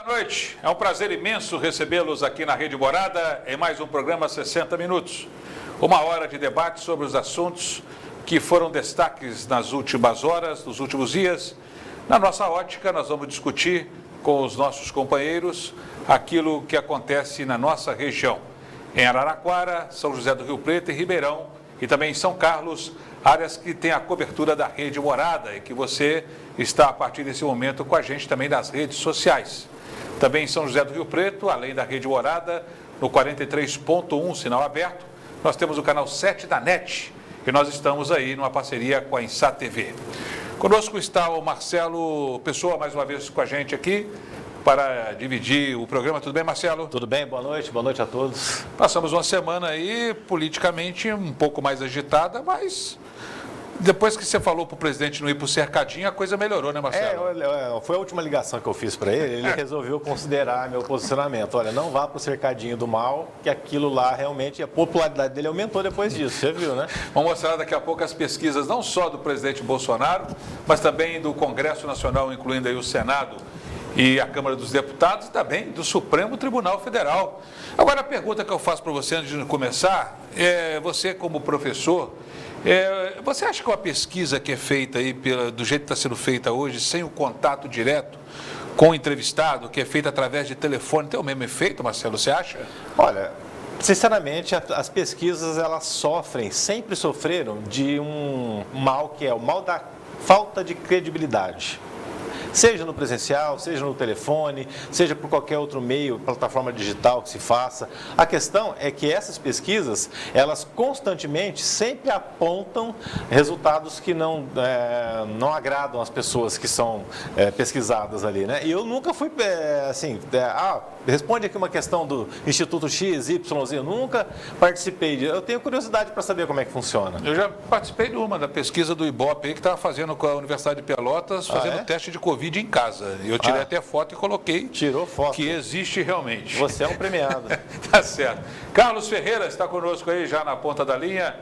Boa noite, é um prazer imenso recebê-los aqui na Rede Morada em mais um programa 60 Minutos. Uma hora de debate sobre os assuntos que foram destaques nas últimas horas, nos últimos dias. Na nossa ótica, nós vamos discutir com os nossos companheiros aquilo que acontece na nossa região. Em Araraquara, São José do Rio Preto e Ribeirão, e também em São Carlos, áreas que têm a cobertura da Rede Morada e que você está a partir desse momento com a gente também nas redes sociais. Também em São José do Rio Preto, além da Rede Morada, no 43.1, sinal aberto, nós temos o canal 7 da NET, e nós estamos aí numa parceria com a Insat TV. Conosco está o Marcelo Pessoa, mais uma vez com a gente aqui, para dividir o programa. Tudo bem, Marcelo? Tudo bem, boa noite a todos. Passamos uma semana aí, politicamente, um pouco mais agitada, mas depois que você falou para o presidente não ir para o cercadinho, a coisa melhorou, né, Marcelo? Foi a última ligação que eu fiz para ele resolveu considerar meu posicionamento. Olha, não vá para o cercadinho do mal, que aquilo lá realmente, a popularidade dele aumentou depois disso, você viu, né? Vamos mostrar daqui a pouco as pesquisas, não só do presidente Bolsonaro, mas também do Congresso Nacional, incluindo aí o Senado e a Câmara dos Deputados, e também do Supremo Tribunal Federal. Agora, a pergunta que eu faço para você antes de começar, você como professor, você acha que uma pesquisa que é feita aí, do jeito que está sendo feita hoje, sem o contato direto com o entrevistado, que é feita através de telefone, tem o mesmo efeito, Marcelo, você acha? Olha, sinceramente, as pesquisas, elas sempre sofreram de um mal que é o mal da falta de credibilidade. Seja no presencial, seja no telefone, seja por qualquer outro meio, plataforma digital que se faça. A questão é que essas pesquisas, elas constantemente sempre apontam resultados que não agradam as pessoas que são pesquisadas ali, né? E eu nunca fui responde aqui uma questão do Instituto X, Y, Z, eu nunca participei disso. Eu tenho curiosidade para saber como é que funciona. Eu já participei de uma, da pesquisa do Ibope aí, que estava fazendo com a Universidade de Pelotas, fazendo teste de Covid em casa. Eu tirei até foto e coloquei. Tirou foto. Que existe realmente. Você é um premiado. Tá certo. Carlos Ferreira está conosco aí já na ponta da linha.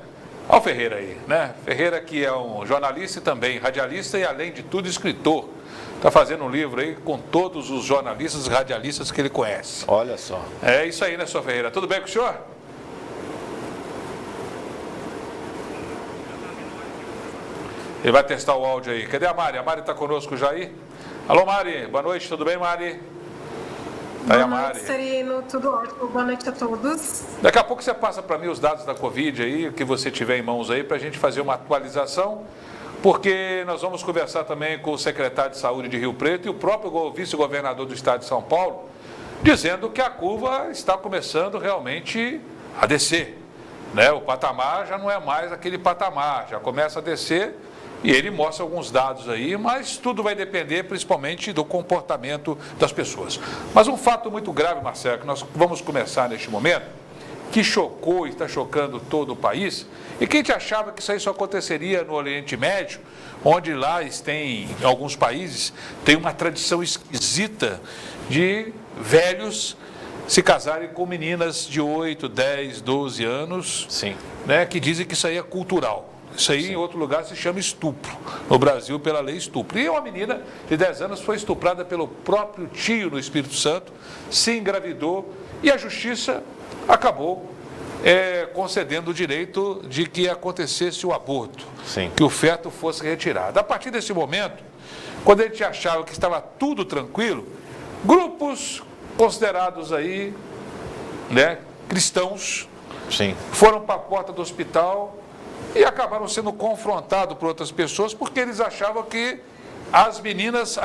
Olha o Ferreira aí, né? Ferreira que é um jornalista e também radialista e, além de tudo, escritor. Está fazendo um livro aí com todos os jornalistas e radialistas que ele conhece. Olha só. É isso aí, né, senhor Ferreira? Tudo bem com o senhor? Ele vai testar o áudio aí. Cadê a Mari? A Mari está conosco já aí? Alô, Mari. Boa noite, tudo bem, Mari? Tá aí a Mari. Boa noite, Sereno. Tudo ótimo. Boa noite a todos. Daqui a pouco você passa para mim os dados da Covid aí, que você tiver em mãos aí, para a gente fazer uma atualização, porque nós vamos conversar também com o secretário de Saúde de Rio Preto e o próprio vice-governador do estado de São Paulo, dizendo que a curva está começando realmente a descer, né? O patamar já não é mais aquele patamar, já começa a descer. E ele mostra alguns dados aí, mas tudo vai depender principalmente do comportamento das pessoas. Mas um fato muito grave, Marcelo, que nós vamos começar neste momento, que chocou e está chocando todo o país, e quem te achava que isso aí só aconteceria no Oriente Médio, onde lá tem, em alguns países, tem uma tradição esquisita de velhos se casarem com meninas de 8, 10, 12 anos, sim, né, que dizem que isso aí é cultural. Isso aí, sim, em outro lugar se chama estupro. No Brasil, pela lei, estupro. E uma menina de 10 anos foi estuprada pelo próprio tio no Espírito Santo, se engravidou e a justiça acabou concedendo o direito de que acontecesse o aborto, sim, que o feto fosse retirado. A partir desse momento, quando a gente achava que estava tudo tranquilo, grupos considerados aí, né, cristãos, sim, foram para a porta do hospital e acabaram sendo confrontados por outras pessoas porque eles achavam que a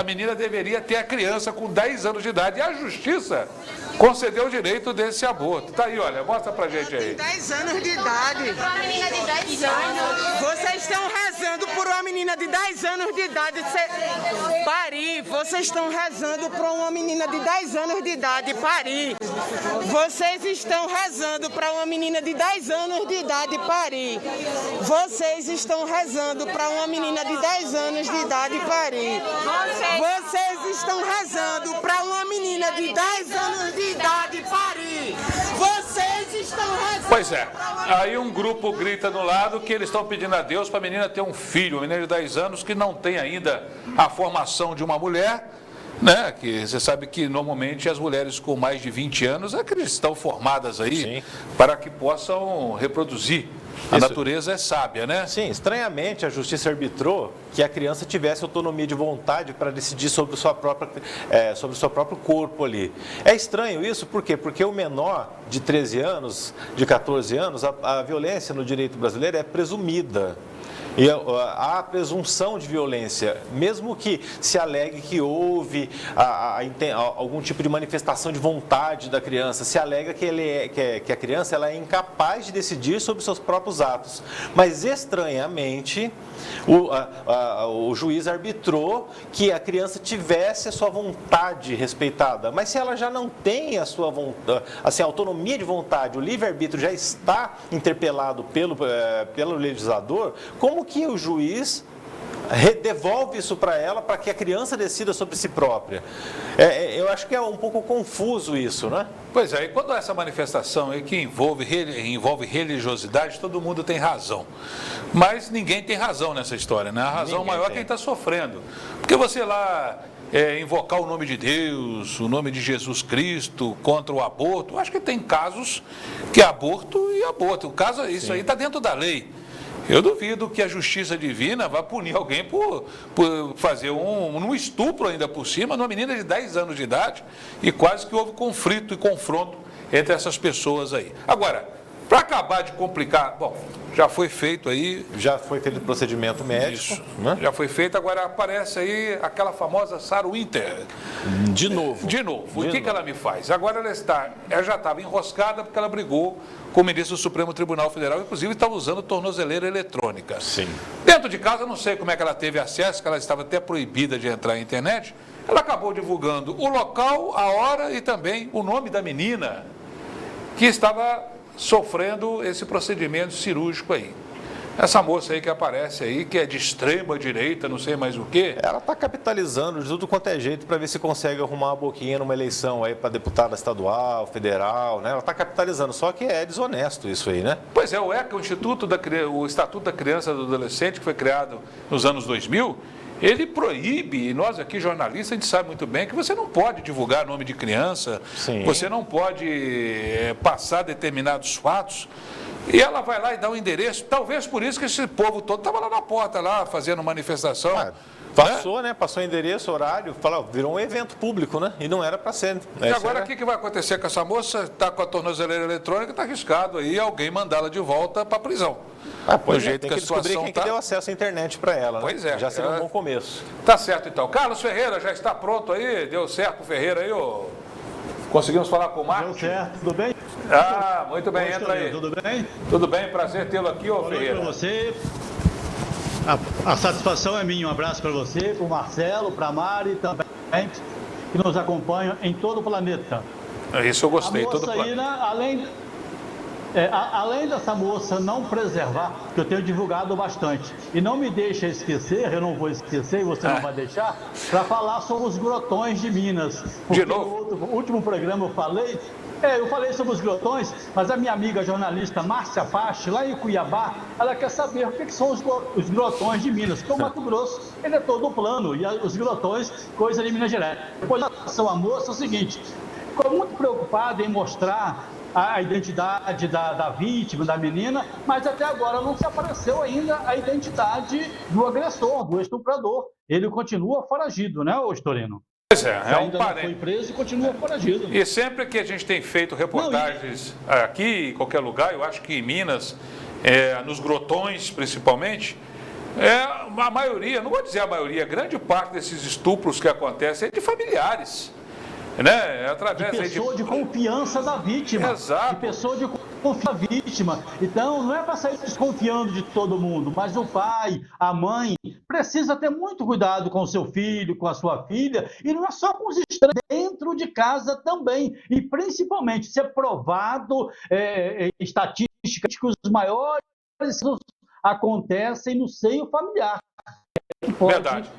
menina deveria ter a criança com 10 anos de idade. E a justiça concedeu o direito desse aborto. Tá aí, olha, mostra pra gente aí. 10 anos de idade. Uma menina de 10 anos. Vocês estão rezando por uma menina de 10 anos de idade parir. Vocês estão rezando por uma menina de 10 anos de idade parir. Vocês estão rezando para uma menina de 10 anos de idade parir. Vocês estão rezando para uma menina de 10 anos de idade parir. Vocês estão rezando para uma menina de 10 anos de idade parir. Vocês estão rezando. Pois é, aí um grupo grita do lado que eles estão pedindo a Deus para a menina ter um filho, uma menina de 10 anos que não tem ainda a formação de uma mulher, né? Que você sabe que normalmente as mulheres com mais de 20 anos é que estão formadas aí Sim. para que possam reproduzir. A Isso. natureza é sábia, né? Sim, estranhamente a justiça arbitrou que a criança tivesse autonomia de vontade para decidir sobre o seu próprio corpo ali. É estranho isso, por quê? Porque o menor de 13 anos, de 14 anos, a violência no direito brasileiro é presumida. E há a presunção de violência, mesmo que se alegue que houve algum tipo de manifestação de vontade da criança, se alega que a criança ela é incapaz de decidir sobre seus próprios atos. Mas, estranhamente, o juiz arbitrou que a criança tivesse a sua vontade respeitada. Mas se ela já não tem a sua vontade, assim, a autonomia de vontade, o livre-arbítrio já está interpelado pelo legislador, como que o juiz devolve isso para ela para que a criança decida sobre si própria? Eu acho que é um pouco confuso isso, né? Pois é, e quando essa manifestação aí que envolve religiosidade, todo mundo tem razão. Mas ninguém tem razão nessa história, né? A razão maior é quem está sofrendo. Porque você lá invocar o nome de Deus, o nome de Jesus Cristo contra o aborto, acho que tem casos que é aborto e aborto. O caso, isso aí está dentro da lei. Eu duvido que a justiça divina vá punir alguém por fazer um estupro ainda por cima, numa menina de 10 anos de idade, e quase que houve conflito e confronto entre essas pessoas aí. Agora, para acabar de complicar, bom, já foi feito aí... Já foi feito o procedimento médico. Isso, né? Já foi feito, agora aparece aí aquela famosa Sarah Winter. De novo. O que ela me faz? Agora ela já estava enroscada porque ela brigou com o ministro do Supremo Tribunal Federal, inclusive estava usando tornozeleira eletrônica. Sim. Dentro de casa, eu não sei como é que ela teve acesso, que ela estava até proibida de entrar na internet. Ela acabou divulgando o local, a hora e também o nome da menina que estava sofrendo esse procedimento cirúrgico aí. Essa moça aí que aparece aí, que é de extrema direita, não sei mais o quê. Ela está capitalizando de tudo quanto é jeito para ver se consegue arrumar uma boquinha numa eleição aí para deputada estadual, federal, né? Ela está capitalizando, só que é desonesto isso aí, né? Pois é, o ECA, o Estatuto da Criança e do Adolescente, que foi criado nos anos 2000, ele proíbe, e nós aqui jornalistas, a gente sabe muito bem que você não pode divulgar nome de criança, Sim. Você não pode passar determinados fatos, e ela vai lá e dá um endereço, talvez por isso que esse povo todo estava lá na porta, lá, fazendo manifestação. Passou, né? Passou endereço, horário, virou um evento público, né? E não era para ser. E agora o que vai acontecer com essa moça? Está com a tornozeleira eletrônica, está arriscado aí alguém mandá-la de volta para a prisão. Do jeito tem que descobrir quem que deu acesso à internet para ela. Pois né? é. Já seria um bom começo. Tá certo então. Carlos Ferreira já está pronto aí? Deu certo o Ferreira aí? Conseguimos falar com o Marcos? Deu certo, tudo bem? Ah, muito bem, entra aí. Tudo bem? Tudo bem, prazer tê-lo aqui, ô Ferreira. Para você. A satisfação é minha. Um abraço para você, para o Marcelo, para a Mari também, que nos acompanham em todo o planeta. Isso eu gostei, todo o planeta. Além dessa moça não preservar, que eu tenho divulgado bastante, e não me deixa esquecer, eu não vou esquecer e você não vai deixar, para falar sobre os grotões de Minas. Porque de novo? No último programa eu falei sobre os grotões, mas a minha amiga jornalista Márcia Pache, lá em Cuiabá, ela quer saber o que são os grotões de Minas, porque o Mato Grosso, ele é todo plano, e os grotões, coisa de Minas Gerais. Depois, a relação à moça é o seguinte, ficou muito preocupada em mostrar a identidade da vítima, da menina, mas até agora não se apareceu ainda a identidade do agressor, do estuprador. Ele continua foragido, né, Storino? Pois é, ainda não foi preso e continua foragido. E sempre que a gente tem feito reportagens aqui, em qualquer lugar, eu acho que em Minas, nos grotões principalmente, a maioria, não vou dizer a maioria, grande parte desses estupros que acontecem é de familiares. Né? Através de pessoa de confiança da vítima. Exato. De pessoa de confiança da vítima. Então, não é para sair desconfiando de todo mundo, mas o pai, a mãe, precisa ter muito cuidado com o seu filho, com a sua filha, e não é só com os estranhos, dentro de casa também. E, principalmente, se é provado, estatística, que os maiores acontecem no seio familiar. Verdade.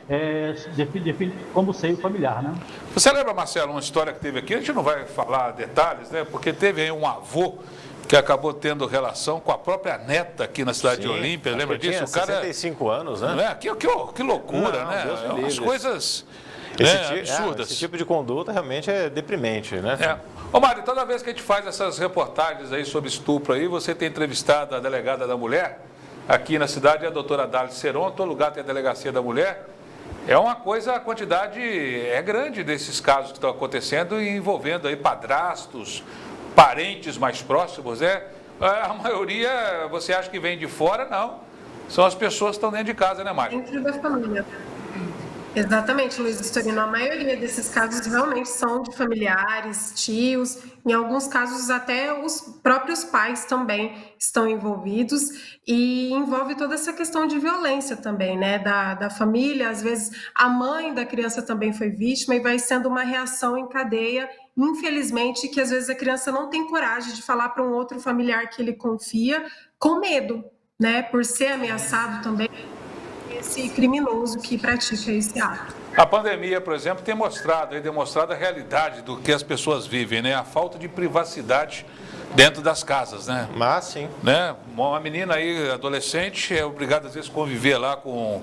Definir como seio familiar, né? Você lembra, Marcelo, uma história que teve aqui? A gente não vai falar detalhes, né? Porque teve aí um avô que acabou tendo relação com a própria neta aqui na cidade de Olímpia. Lembra disso? O cara 65 anos, né? Não é? Que loucura, não, né? Deus me livre. As coisas... Absurdas. Esse tipo de conduta realmente é deprimente, né? Ô Mário, toda vez que a gente faz essas reportagens aí sobre estupro aí, você tem entrevistado a delegada da mulher, aqui na cidade é a doutora Dália Seron, todo lugar tem a delegacia da mulher. É uma coisa, a quantidade é grande desses casos que estão acontecendo e envolvendo aí padrastos, parentes mais próximos, né? A maioria, você acha que vem de fora? Não. São as pessoas que estão dentro de casa, né, Mário? Dentro da família. Exatamente, Luiz Vistorino. A maioria desses casos realmente são de familiares, tios, em alguns casos até os próprios pais também estão envolvidos e envolve toda essa questão de violência também, né, da família. Às vezes a mãe da criança também foi vítima e vai sendo uma reação em cadeia, infelizmente, que às vezes a criança não tem coragem de falar para um outro familiar que ele confia, com medo, né, por ser ameaçado também esse criminoso que pratica esse ato. A pandemia, por exemplo, tem demonstrado a realidade do que as pessoas vivem, né? A falta de privacidade dentro das casas, né? Mas sim. Né? Uma menina aí, adolescente, é obrigada às vezes a conviver lá com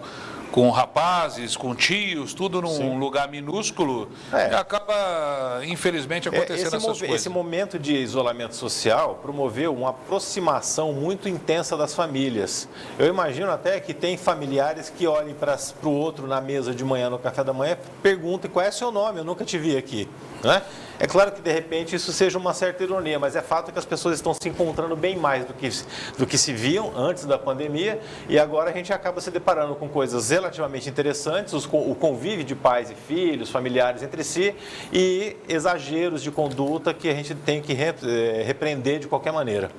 rapazes, com tios, tudo num lugar minúsculo, e acaba, infelizmente, acontecendo essas coisas. Esse momento de isolamento social promoveu uma aproximação muito intensa das famílias. Eu imagino até que tem familiares que olhem para o outro na mesa de manhã, no café da manhã, perguntem qual é seu nome, eu nunca te vi aqui, né? É claro que, de repente, isso seja uma certa ironia, mas é fato que as pessoas estão se encontrando bem mais do que se viam antes da pandemia e agora a gente acaba se deparando com coisas relativamente interessantes, o convívio de pais e filhos, familiares entre si e exageros de conduta que a gente tem que repreender de qualquer maneira.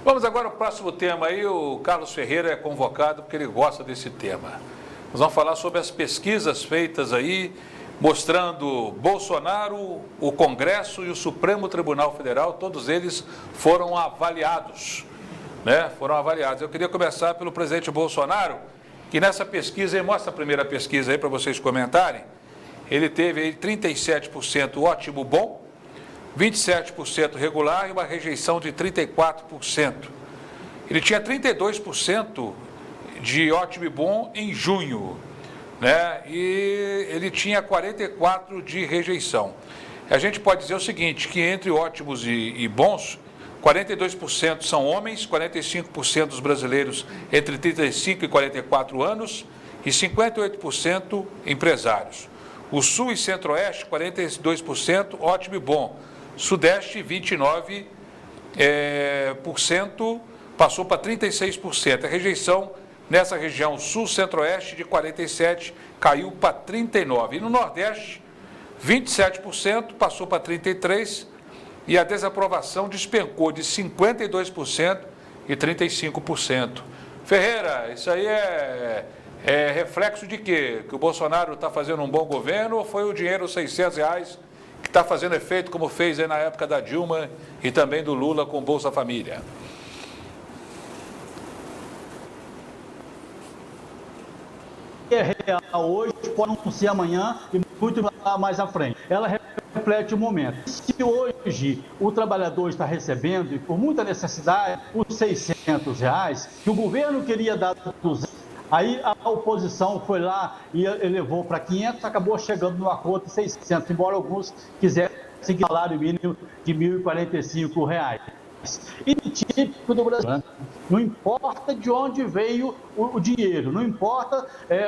Vamos agora ao próximo tema aí, o Carlos Ferreira é convocado porque ele gosta desse tema. Nós vamos falar sobre as pesquisas feitas aí, mostrando Bolsonaro, o Congresso e o Supremo Tribunal Federal, todos eles foram avaliados, né? Foram avaliados. Eu queria começar pelo presidente Bolsonaro, que nessa pesquisa, mostra a primeira pesquisa aí para vocês comentarem, ele teve aí 37% ótimo bom, 27% regular e uma rejeição de 34%. Ele tinha 32% de ótimo e bom em junho, né? E ele tinha 44% de rejeição. A gente pode dizer o seguinte, que entre ótimos e bons, 42% são homens, 45% dos brasileiros entre 35 e 44 anos e 58% empresários. O Sul e Centro-Oeste, 42% ótimo e bom. Sudeste, 29%, passou para 36%. A rejeição nessa região Sul, Centro-Oeste, de 47%, caiu para 39%. E no Nordeste, 27%, passou para 33%. E a desaprovação despencou de 52% e 35%. Ferreira, isso aí é reflexo de quê? Que o Bolsonaro está fazendo um bom governo ou foi o dinheiro, R$600, que está fazendo efeito como fez aí na época da Dilma e também do Lula com Bolsa Família? É real hoje, pode não ser amanhã e muito mais à frente. Ela reflete o momento. Se hoje o trabalhador está recebendo, e por muita necessidade, os R$600, que o governo queria dar 200, aí a oposição foi lá e elevou para 500, acabou chegando no acordo de 600, embora alguns quisessem seguir o salário mínimo de R$1.045. E típico do Brasil, né? Não importa de onde veio o dinheiro, não importa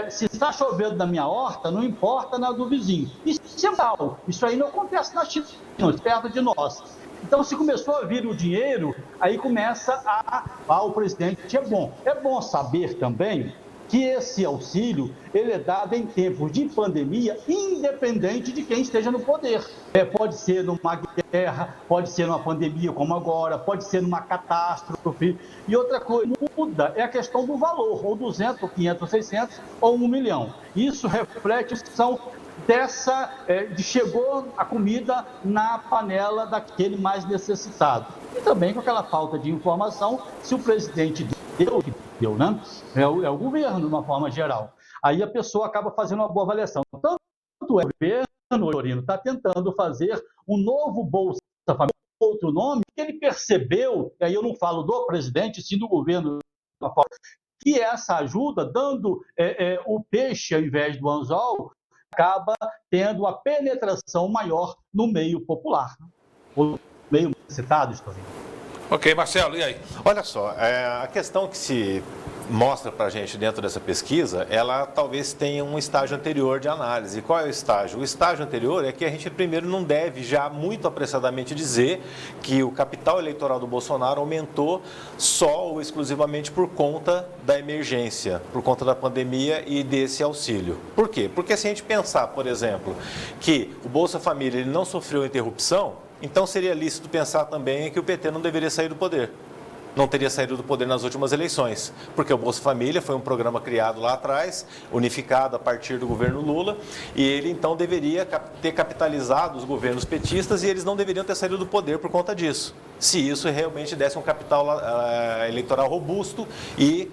se está chovendo na minha horta, não importa na do vizinho. Isso é mal, isso aí não acontece na China, perto de nós. Então, se começou a vir o dinheiro, aí começa o presidente é bom saber também que esse auxílio ele é dado em tempos de pandemia, independente de quem esteja no poder. Pode ser numa guerra, pode ser numa pandemia como agora, pode ser numa catástrofe. E outra coisa, muda é a questão do valor, ou 200, ou 500, ou 600, ou 1 milhão. Isso reflete a questão chegou a comida na panela daquele mais necessitado. E também com aquela falta de informação, se o presidente deu, né? É o governo, de uma forma geral. Aí a pessoa acaba fazendo uma boa avaliação. Tanto é o governo, Orino, está tentando fazer um novo Bolsa Família, outro nome, que ele percebeu, e aí eu não falo do presidente, sim do governo, que essa ajuda, dando o peixe ao invés do anzol, acaba tendo a penetração maior no meio popular, o meio citado, Estorino. Ok, Marcelo, e aí? Olha só, a questão que se mostra para a gente dentro dessa pesquisa, ela talvez tenha um estágio anterior de análise. Qual é o estágio? O estágio anterior é que a gente primeiro não deve já muito apressadamente dizer que o capital eleitoral do Bolsonaro aumentou só ou exclusivamente por conta da emergência, por conta da pandemia e desse auxílio. Por quê? Porque se a gente pensar, por exemplo, que o Bolsa Família ele não sofreu interrupção, então seria lícito pensar também que o PT não deveria sair do poder. Não teria saído do poder nas últimas eleições, porque o Bolsa Família foi um programa criado lá atrás, unificado a partir do governo Lula, e ele então deveria ter capitalizado os governos petistas e eles não deveriam ter saído do poder por conta disso, se isso realmente desse um capital eleitoral robusto e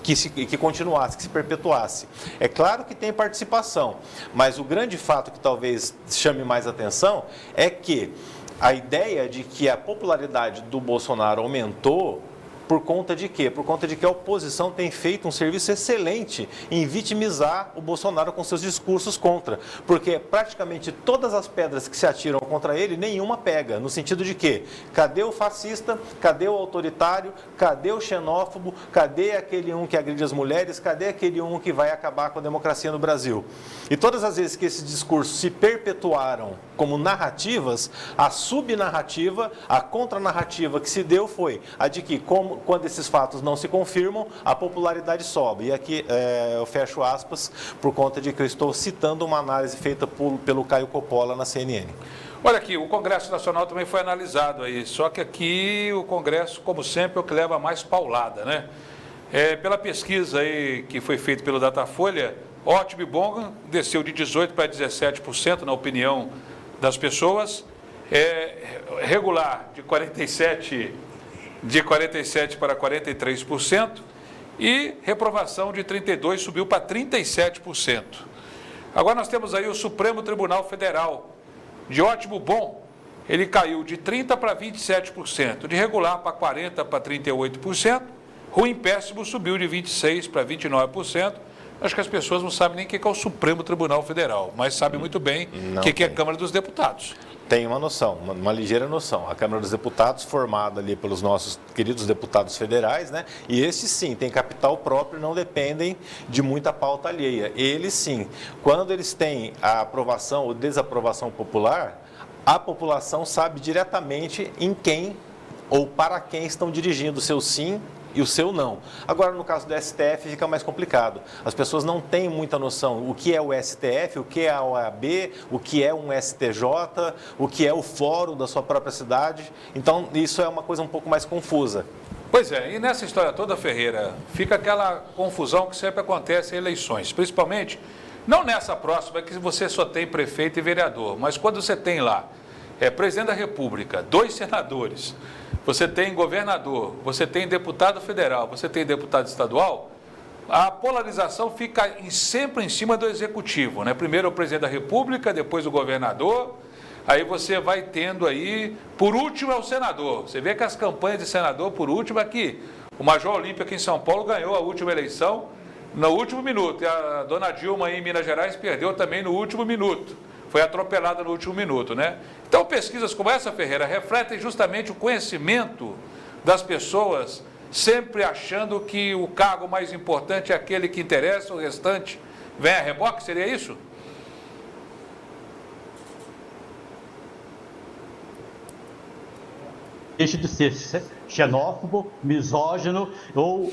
que continuasse, que se perpetuasse. É claro que tem participação, mas o grande fato que talvez chame mais atenção é que a ideia de que a popularidade do Bolsonaro aumentou por conta de quê? Por conta de que a oposição tem feito um serviço excelente em vitimizar o Bolsonaro com seus discursos contra. Porque praticamente todas as pedras que se atiram contra ele, nenhuma pega. No sentido de que, cadê o fascista? Cadê o autoritário? Cadê o xenófobo? Cadê aquele um que agride as mulheres? Cadê aquele um que vai acabar com a democracia no Brasil? E todas as vezes que esses discursos se perpetuaram como narrativas, a subnarrativa, a contranarrativa que se deu foi a de que, quando esses fatos não se confirmam, a popularidade sobe. E aqui eu fecho aspas por conta de que eu estou citando uma análise feita pelo Caio Coppola na CNN. Olha aqui, o Congresso Nacional também foi analisado aí, só que aqui o Congresso, como sempre, é o que leva mais paulada, né? Pela pesquisa aí que foi feita pelo Datafolha, ótimo e bom desceu de 18% para 17% na opinião das pessoas, regular de 47% para 43% e reprovação de 32% subiu para 37%. Agora nós temos aí o Supremo Tribunal Federal, de ótimo bom, ele caiu de 30% para 27%, de regular para 40% para 38%, ruim péssimo subiu de 26% para 29%. Acho que as pessoas não sabem nem o que é o Supremo Tribunal Federal, mas sabem muito bem o que é a Câmara dos Deputados. Tem uma noção, uma ligeira noção. A Câmara dos Deputados, formada ali pelos nossos queridos deputados federais, né? E esses sim, têm capital próprio e não dependem de muita pauta alheia. Eles sim, quando eles têm a aprovação ou desaprovação popular, a população sabe diretamente em quem ou para quem estão dirigindo o seu sim e o seu não. Agora, no caso do STF, fica mais complicado. As pessoas não têm muita noção o que é o STF, o que é a OAB, o que é um STJ, o que é o fórum da sua própria cidade. Então, isso é uma coisa um pouco mais confusa. Pois é, e nessa história toda, Ferreira, fica aquela confusão que sempre acontece em eleições, principalmente, não nessa próxima que você só tem prefeito e vereador, mas quando você tem lá presidente da República, 2 senadores, você tem governador, você tem deputado federal, você tem deputado estadual, a polarização fica sempre em cima do executivo, né? Primeiro o presidente da República, depois o governador, aí você vai tendo aí, por último é o senador. Você vê que as campanhas de senador, por último, aqui, o Major Olímpio aqui em São Paulo ganhou a última eleição no último minuto, e a dona Dilma aí em Minas Gerais perdeu também no último minuto. Foi atropelada no último minuto, né? Então, pesquisas como essa, Ferreira, refletem justamente o conhecimento das pessoas, sempre achando que o cargo mais importante é aquele que interessa, o restante vem a reboque, seria isso? Deixa de ser xenófobo, misógino ou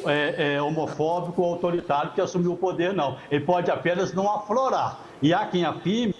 homofóbico ou autoritário que assumiu o poder, não. Ele pode apenas não aflorar. E há quem afirme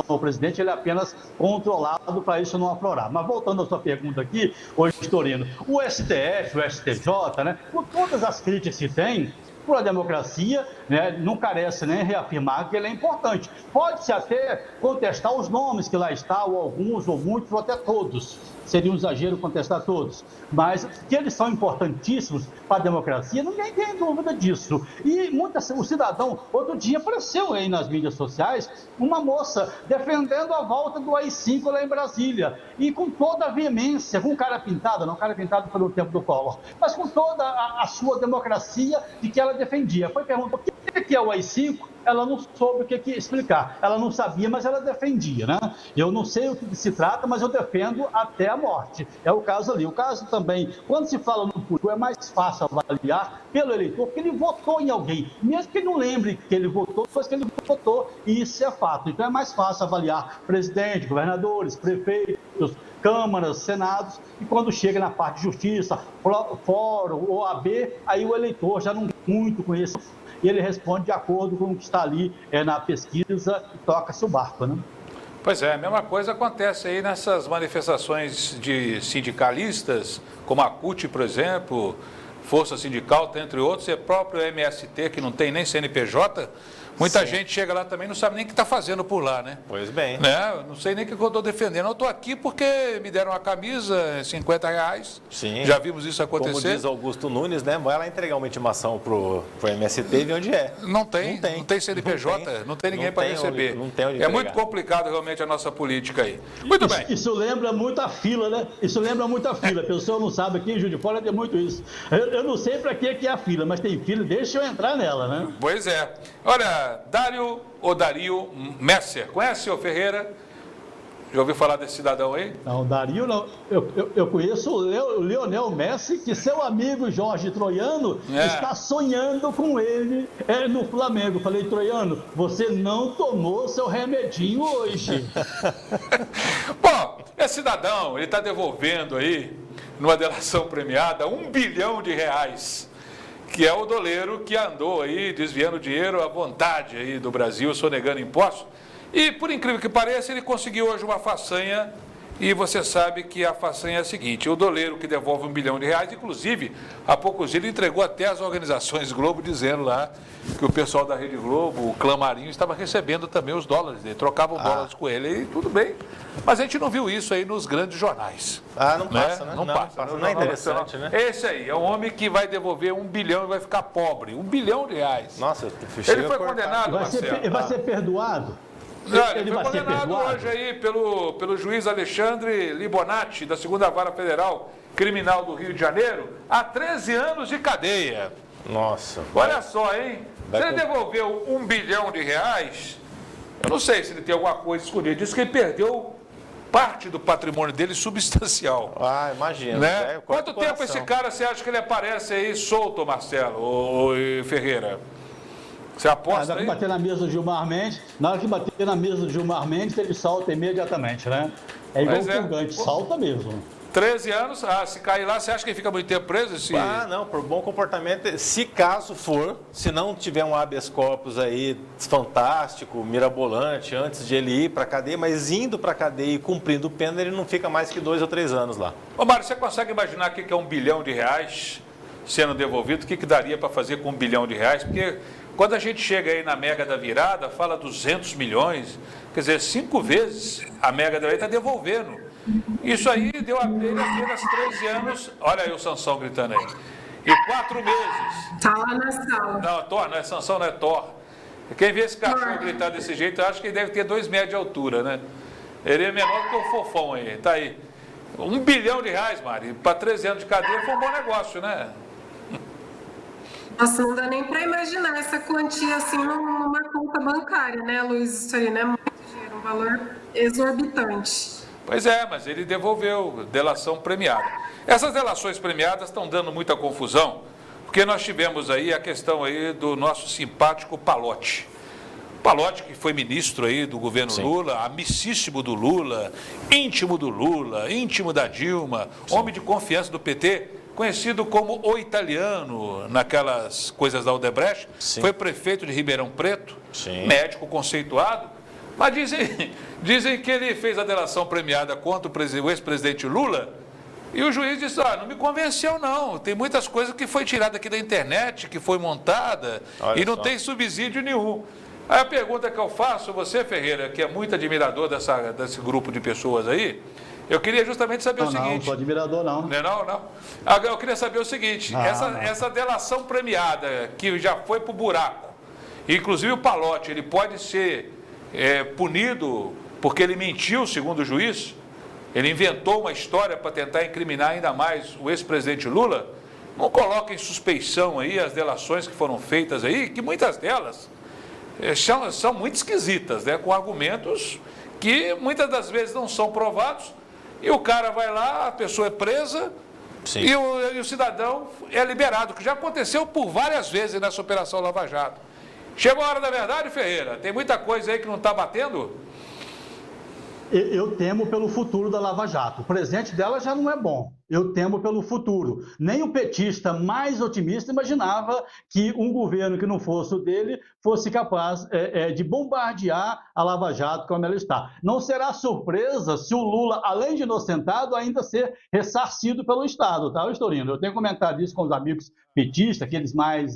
o presidente ele é apenas controlado para isso não aflorar. Mas voltando à sua pergunta aqui, hoje, Torino, o STF, o STJ, né, por todas as críticas que tem, por a democracia, né, não carece nem reafirmar que ele é importante. Pode-se até contestar os nomes que lá está, ou alguns, ou muitos, ou até todos. Seria um exagero contestar todos. Mas que eles são importantíssimos para a democracia, ninguém tem dúvida disso. E o cidadão, outro dia apareceu aí nas mídias sociais, uma moça defendendo a volta do AI-5 lá em Brasília. E com toda a veemência, com cara pintada, não cara pintado pelo tempo do Collor, mas com toda a sua democracia de que ela defendia. Foi perguntar, o que é o AI-5? ela não soube o que explicar. Ela não sabia, mas ela defendia, né? Eu não sei o que se trata, mas eu defendo até a morte. É o caso ali. O caso também, quando se fala no político, é mais fácil avaliar pelo eleitor, porque ele votou em alguém, mesmo que ele não lembre que ele votou, depois que ele votou, e isso é fato. Então é mais fácil avaliar presidente, governadores, prefeitos, câmaras, senados, e quando chega na parte de justiça, fórum, OAB, aí o eleitor já não muito conhece, e ele responde de acordo com o que está ali na pesquisa e toca-se o barco, né? Pois é, a mesma coisa acontece aí nessas manifestações de sindicalistas, como a CUT, por exemplo, Força Sindical, entre outros, e o próprio MST, que não tem nem CNPJ, muita gente chega lá também e não sabe nem o que está fazendo por lá, né? Pois bem. Né? Não sei nem o que eu estou defendendo. Eu estou aqui porque me deram uma camisa, R$50. Sim. Já vimos isso acontecer. Como diz Augusto Nunes, né? Vai lá entregar uma intimação pro MST e ver onde é. Não tem CNPJ, não tem ninguém para receber. Não tem onde é entregar. muito complicado realmente a nossa política aí. Muito bem. Isso lembra muito a fila, né? Isso lembra muito a fila. A pessoa não sabe, aqui em Juiz de Fora tem muito isso. Eu não sei para que é a fila, mas tem fila, deixa eu entrar nela, né? Pois é. Olha, Dario Messer, conhece o Ferreira? Já ouviu falar desse cidadão aí? Não, Dario não. Eu conheço o Lionel Messi, que seu amigo Jorge Troiano está sonhando com ele no Flamengo. Falei, Troiano, você não tomou seu remedinho hoje. Bom, esse cidadão, ele está devolvendo aí, numa delação premiada, R$1 bilhão, que é o doleiro que andou aí desviando dinheiro à vontade aí do Brasil, sonegando impostos. E, por incrível que pareça, ele conseguiu hoje uma façanha, e você sabe que a façanha é a seguinte: o doleiro que devolve R$1 bilhão, inclusive, há poucos dias ele entregou até as organizações Globo, dizendo lá que o pessoal da Rede Globo, o Clã Marinho, estava recebendo também os dólares dele, trocavam dólares com ele, e tudo bem. Mas a gente não viu isso aí nos grandes jornais. Não passa, né? Não passa. Não é interessante, né? Esse aí é um homem que vai devolver R$1 bilhão e vai ficar pobre. R$1 bilhão. Nossa, ele foi condenado, Marcelo. Vai ser perdoado? Ele foi condenado hoje aí pelo juiz Alexandre Libonati, da 2ª Vara Federal Criminal do Rio de Janeiro, a 13 anos de cadeia. Nossa. Olha só, hein? Se ele devolveu R$1 bilhão, eu não sei se ele tem alguma coisa escondida. Diz que ele perdeu parte do patrimônio dele substancial. Imagina. Né? Quanto tempo esse cara você acha que ele aparece aí solto, Marcelo ou Ferreira? Você aposta aí? Na hora que bater na mesa do Gilmar Mendes, ele solta imediatamente, né? É igual o purgante, solta mesmo. 13 anos, se cair lá, você acha que ele fica muito tempo preso? Não, por bom comportamento, se caso for, se não tiver um habeas corpus aí fantástico, mirabolante, antes de ele ir para a cadeia, mas indo para a cadeia e cumprindo pena, ele não fica mais que 2 ou 3 anos lá. Ô Mário, você consegue imaginar o que é R$1 bilhão sendo devolvido? O que daria para fazer com R$1 bilhão? Porque quando a gente chega aí na mega da virada, fala 200 milhões, quer dizer, 5 vezes a mega da virada está devolvendo. Isso aí deu a ele apenas 13 anos, olha aí o Sansão gritando aí, e 4 meses. Está lá na sala. Não, Thor, não é Sansão, não é Thor. Quem vê esse cachorro gritar desse jeito, eu acho que ele deve ter 2 metros de altura, né? Ele é menor que o fofão aí, tá aí. R$1 bilhão, Mari, para 13 anos de cadeia foi um bom negócio, né? Nossa, não dá nem para imaginar essa quantia assim numa conta bancária, né, Luiz Vitorino? É muito dinheiro, um valor exorbitante. Pois é, mas ele devolveu, delação premiada. Essas delações premiadas estão dando muita confusão, porque nós tivemos aí a questão aí do nosso simpático Palotti. Palotti, que foi ministro aí do governo Lula, amicíssimo do Lula, íntimo da Dilma, homem de confiança do PT, conhecido como o italiano naquelas coisas da Odebrecht, foi prefeito de Ribeirão Preto, médico conceituado. Mas dizem que ele fez a delação premiada contra o ex-presidente Lula, e o juiz disse, não me convenceu não, tem muitas coisas que foi tirada aqui da internet, que foi montada, e não tem subsídio nenhum. Aí a pergunta que eu faço, você, Ferreira, que é muito admirador desse grupo de pessoas aí, eu queria justamente saber o seguinte... Não, sou admirador não. Não. Eu queria saber o seguinte, essa delação premiada, que já foi para o buraco, inclusive o Palotti, ele pode ser... punido porque ele mentiu, segundo o juiz, ele inventou uma história para tentar incriminar ainda mais o ex-presidente Lula. Não coloca em suspeição aí as delações que foram feitas aí, que muitas delas são muito esquisitas, né? Com argumentos que muitas das vezes não são provados, e o cara vai lá, a pessoa é presa, e o cidadão é liberado, que já aconteceu por várias vezes nessa Operação Lava Jato. Chegou a hora da verdade, Ferreira? Tem muita coisa aí que não está batendo? Eu temo pelo futuro da Lava Jato. O presente dela já não é bom. Eu temo pelo futuro. Nem o petista mais otimista imaginava que um governo que não fosse o dele fosse capaz de bombardear a Lava Jato como ela está. Não será surpresa se o Lula, além de inocentado, ainda ser ressarcido pelo Estado, tá, Estorino? Eu tenho comentado isso com os amigos petistas, aqueles mais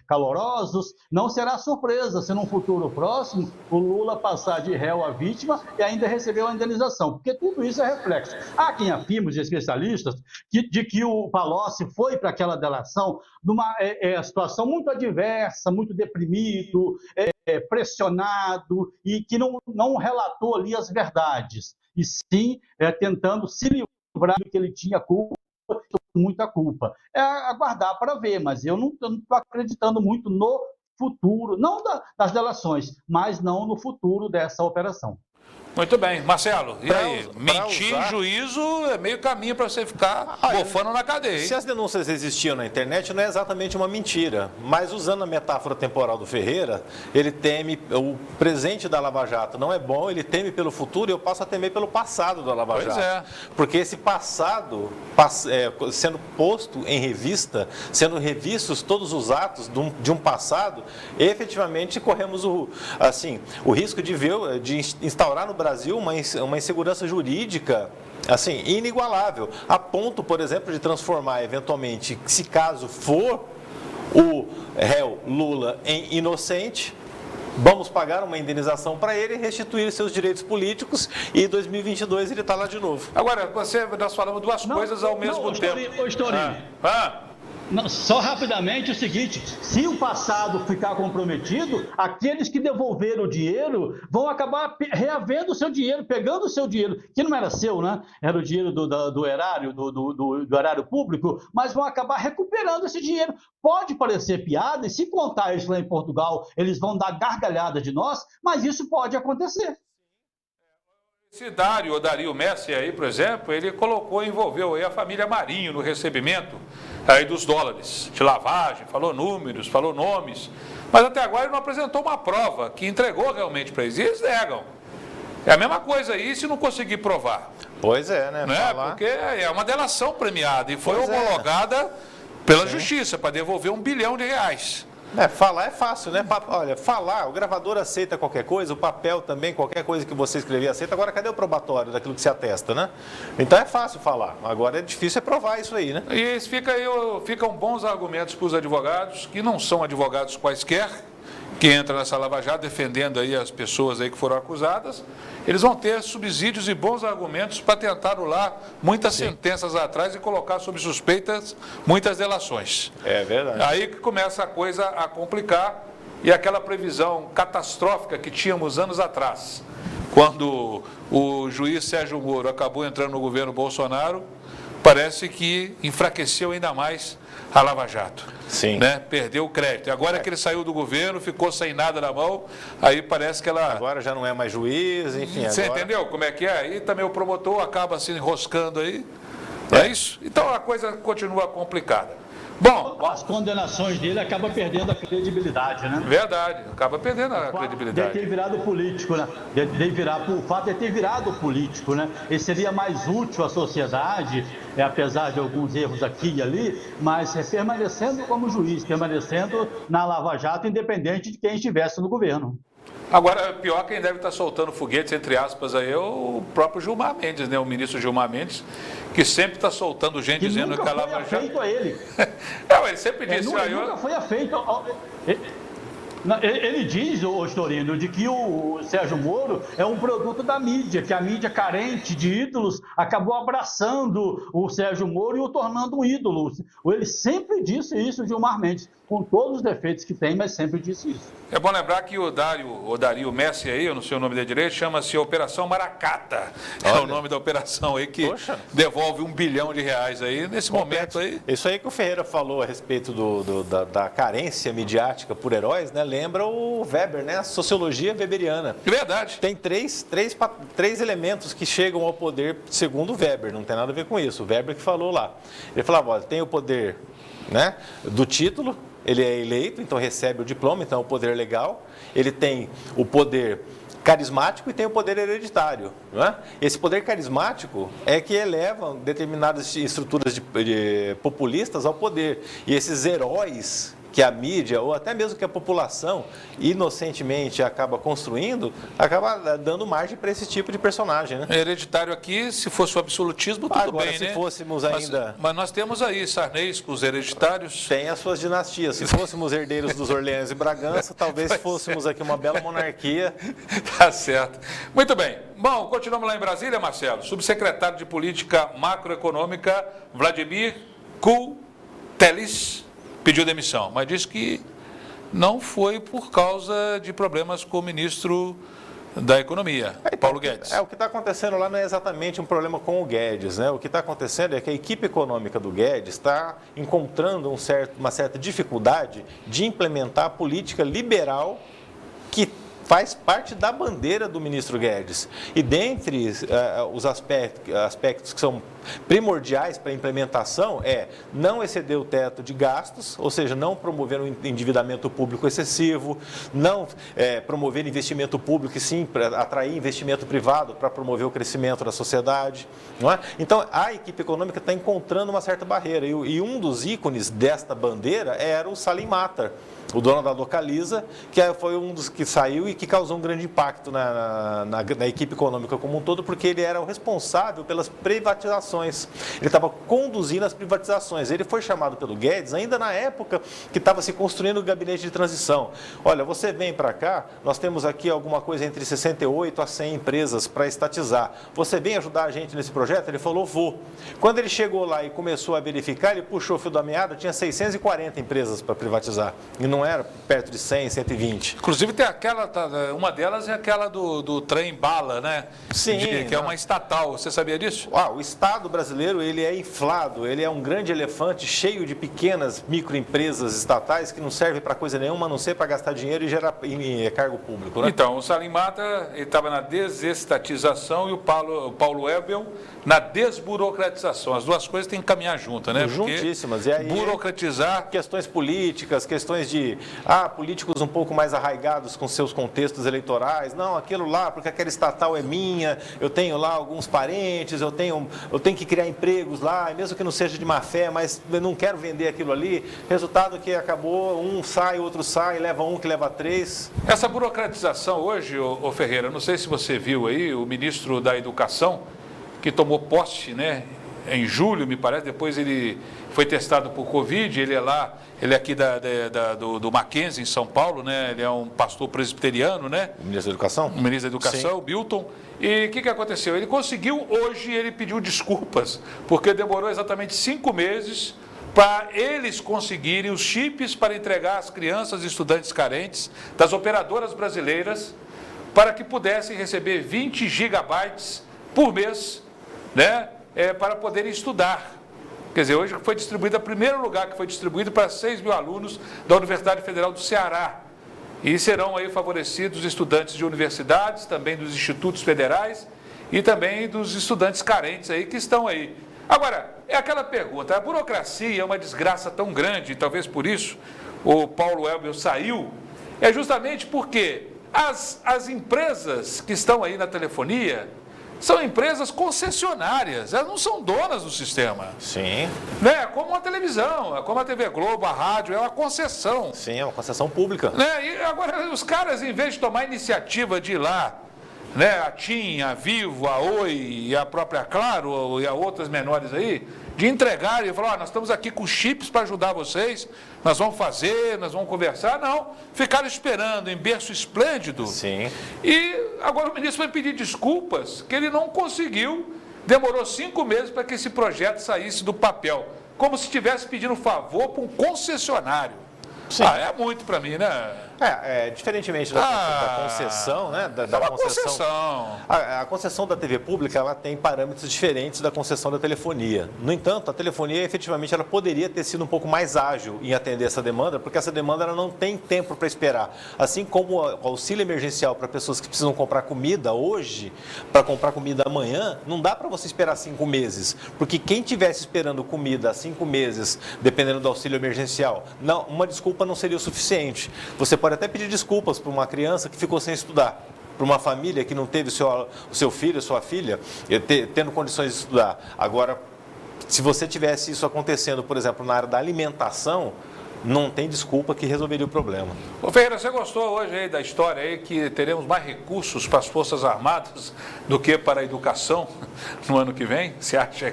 calorosos. Não será surpresa se, num futuro próximo, o Lula passar de réu a vítima e ainda receber uma indenização, porque tudo isso é reflexo. Há quem afirma, os especialistas, de que o Palocci foi para aquela delação numa situação muito adversa, muito deprimido, pressionado, e que não relatou ali as verdades, e sim tentando se livrar do que ele tinha culpa, muita culpa. É aguardar para ver, mas eu não estou acreditando muito no futuro, não das delações, mas não no futuro dessa operação. Muito bem. Marcelo, e aí? Mentir em juízo é meio caminho para você ficar bofando na cadeia, hein? Se as denúncias existiam na internet, não é exatamente uma mentira. Mas usando a metáfora temporal do Ferreira, ele teme, o presente da Lava Jato não é bom, ele teme pelo futuro, e eu passo a temer pelo passado da Lava Jato. Pois é. Porque esse passado, sendo posto em revista, sendo revistos todos os atos de um passado, efetivamente corremos o risco de instaurar no Brasil uma insegurança jurídica assim, inigualável, a ponto, por exemplo, de transformar eventualmente, se caso for o réu Lula em inocente, vamos pagar uma indenização para ele, restituir seus direitos políticos, e em 2022 ele está lá de novo. Agora, nós falamos duas coisas ao mesmo tempo. Só rapidamente o seguinte: se o passado ficar comprometido, aqueles que devolveram o dinheiro vão acabar reavendo o seu dinheiro, pegando o seu dinheiro, que não era seu, né? Era o dinheiro do erário, do erário público, mas vão acabar recuperando esse dinheiro. Pode parecer piada, e se contar isso lá em Portugal, eles vão dar gargalhada de nós, mas isso pode acontecer. Esse Dario Messi aí, por exemplo, ele envolveu aí a família Marinho no recebimento aí dos dólares de lavagem, falou números, falou nomes, mas até agora ele não apresentou uma prova que entregou realmente para eles, e eles negam. É a mesma coisa aí se não conseguir provar. Pois é, né? Porque é uma delação premiada e foi homologada pela Justiça para devolver R$1 bilhão. Falar é fácil, né? Olha, falar, o gravador aceita qualquer coisa, o papel também, qualquer coisa que você escrever aceita. Agora, cadê o probatório daquilo que se atesta, né? Então é fácil falar. Agora é difícil provar isso aí, né? E ficam bons argumentos para os advogados, que não são advogados quaisquer, que entram nessa Lava Jato defendendo aí as pessoas aí que foram acusadas. Eles vão ter subsídios e bons argumentos para tentar anular muitas sentenças atrás e colocar sob suspeitas muitas delações. É verdade. Aí que começa a coisa a complicar, e aquela previsão catastrófica que tínhamos anos atrás, quando o juiz Sérgio Moro acabou entrando no governo Bolsonaro, parece que enfraqueceu ainda mais a Lava Jato. Sim. Né? Perdeu o crédito. E agora que ele saiu do governo, ficou sem nada na mão, aí parece que ela... Agora já não é mais juiz, enfim. Você entendeu como é que é? Aí também o promotor acaba se enroscando aí. É isso? Então a coisa continua complicada. Bom, as condenações dele acabam perdendo a credibilidade, né? Verdade, acaba perdendo a credibilidade. De ter virado político, né? O fato de ter virado político, né? Ele seria mais útil à sociedade, apesar de alguns erros aqui e ali, mas permanecendo como juiz, permanecendo na Lava Jato, independente de quem estivesse no governo. Agora, pior, quem deve estar soltando foguetes, entre aspas, aí é o próprio Gilmar Mendes, né? O ministro Gilmar Mendes, que sempre está soltando gente que dizendo que a Lava Jato... nunca foi afeito a ele. Não, ele sempre disse... Nunca foi afeito... Ele diz, Estorino, de que o Sérgio Moro é um produto da mídia, que a mídia carente de ídolos acabou abraçando o Sérgio Moro e o tornando um ídolo. Ele sempre disse isso, Gilmar Mendes. com todos os defeitos que tem, mas sempre disse isso. É bom lembrar que o Dario Messi aí, eu não sei o nome dele direito, chama-se Operação Maracata. Olha. É o nome da operação aí que Poxa. devolve R$1 bilhão aí, nesse momento aí. Isso aí que o Ferreira falou a respeito da carência midiática por heróis, né? Lembra o Weber, né? A sociologia weberiana. É verdade. Tem três elementos que chegam ao poder segundo o Weber, não tem nada a ver com isso. O Weber que falou lá. Ele falava, olha, tem o poder, né, do título, ele é eleito, então recebe o diploma, então é o poder legal. Ele tem o poder carismático e tem o poder hereditário. Não é? Esse poder carismático é que eleva determinadas estruturas populistas ao poder. E esses heróis que a mídia, ou até mesmo que a população, inocentemente acaba construindo, acaba dando margem para esse tipo de personagem, né? Hereditário aqui, se fosse o absolutismo, tudo Agora, bem, se né? fôssemos ainda... Mas nós temos aí Sarney com os hereditários. Tem as suas dinastias. Se fôssemos herdeiros dos Orleans e Bragança, talvez fôssemos aqui uma bela monarquia. Tá certo. Muito bem. Bom, continuamos lá em Brasília, Marcelo. Subsecretário de Política Macroeconômica, Vladimir Teles, pediu demissão, mas disse que não foi por causa de problemas com o ministro da Economia, Paulo Guedes. O que está acontecendo lá não é exatamente um problema com o Guedes, né? O que está acontecendo é que a equipe econômica do Guedes está encontrando uma certa dificuldade de implementar a política liberal que faz parte da bandeira do ministro Guedes. E dentre os aspectos que são primordiais para a implementação é não exceder o teto de gastos, ou seja, não promover um endividamento público excessivo, não promover investimento público e sim atrair investimento privado para promover o crescimento da sociedade. Não é? Então, a equipe econômica está encontrando uma certa barreira e um dos ícones desta bandeira era o Salim Matar, o dono da Localiza, que foi um dos que saiu e que causou um grande impacto na equipe econômica como um todo, porque ele era o responsável pelas privatizações. Ele estava conduzindo as privatizações. Ele foi chamado pelo Guedes ainda na época que estava se construindo o gabinete de transição. Olha, você vem para cá, nós temos aqui alguma coisa entre 68 a 100 empresas para estatizar. Você vem ajudar a gente nesse projeto? Ele falou, vou. Quando ele chegou lá e começou a verificar, ele puxou o fio da meada, tinha 640 empresas para privatizar. E não era perto de 100, 120. Inclusive tem aquela, uma delas é aquela do trem bala, né? Sim. Que é uma estatal, você sabia disso? O Estado brasileiro, ele é inflado, ele é um grande elefante cheio de pequenas microempresas estatais que não servem para coisa nenhuma, a não ser para gastar dinheiro e gerar cargo público, né? Então, o Salim Matar estava na desestatização e o Paulo Ebel na desburocratização. As duas coisas têm que caminhar juntas, né? Juntíssimas. E aí, burocratizar... Questões políticas, questões de políticos um pouco mais arraigados com seus contextos eleitorais. Não, aquilo lá, porque aquela estatal é minha, eu tenho lá alguns parentes, eu tenho que criar empregos lá, mesmo que não seja de má fé, mas eu não quero vender aquilo ali. Resultado que acabou, um sai, outro sai, leva um que leva três. Essa burocratização hoje, ô Ferreira, não sei se você viu aí, o ministro da Educação, que tomou posse, né, em julho, me parece, depois ele foi testado por Covid, ele é aqui do Mackenzie, em São Paulo, né, ele é um pastor presbiteriano, né? O ministro da Educação? O ministro da Educação, Bilton. E o que aconteceu? Ele conseguiu, hoje ele pediu desculpas, porque demorou exatamente 5 meses para eles conseguirem os chips para entregar às crianças e estudantes carentes das operadoras brasileiras para que pudessem receber 20 gigabytes por mês, né, para poderem estudar. Quer dizer, hoje foi distribuído, o primeiro lugar que foi distribuído para 6 mil alunos da Universidade Federal do Ceará. E serão aí favorecidos estudantes de universidades, também dos institutos federais e também dos estudantes carentes aí que estão aí. Agora, é aquela pergunta, a burocracia é uma desgraça tão grande, e talvez por isso o Paulo Ebel saiu, é justamente porque as empresas que estão aí na telefonia são empresas concessionárias, elas não são donas do sistema. Sim. Né? Como a televisão, como a TV Globo, a rádio, é uma concessão. Sim, é uma concessão pública. Né? E agora os caras, em vez de tomar a iniciativa de ir lá, né, a TIM, a Vivo, a Oi e a própria Claro e a outras menores aí, de entregar e falar, nós estamos aqui com chips para ajudar vocês, nós vamos fazer, nós vamos conversar. Não, ficaram esperando em berço esplêndido. Sim. E agora o ministro vai pedir desculpas, que ele não conseguiu, demorou 5 meses para que esse projeto saísse do papel, como se estivesse pedindo favor para um concessionário. Sim. É muito para mim, né? Diferentemente da concessão, né? Da concessão. A concessão da TV pública, ela tem parâmetros diferentes da concessão da telefonia. No entanto, a telefonia, efetivamente, ela poderia ter sido um pouco mais ágil em atender essa demanda, porque essa demanda ela não tem tempo para esperar. Assim como o auxílio emergencial para pessoas que precisam comprar comida hoje, para comprar comida amanhã, não dá para você esperar 5 meses. Porque quem estivesse esperando comida há 5 meses, dependendo do auxílio emergencial, uma desculpa não seria o suficiente. Você pode até pedir desculpas para uma criança que ficou sem estudar, para uma família que não teve o seu filho, a sua filha, tendo condições de estudar. Agora, se você tivesse isso acontecendo, por exemplo, na área da alimentação, não tem desculpa que resolveria o problema. Ô Ferreira, você gostou hoje aí da história aí que teremos mais recursos para as Forças Armadas do que para a educação no ano que vem? Você acha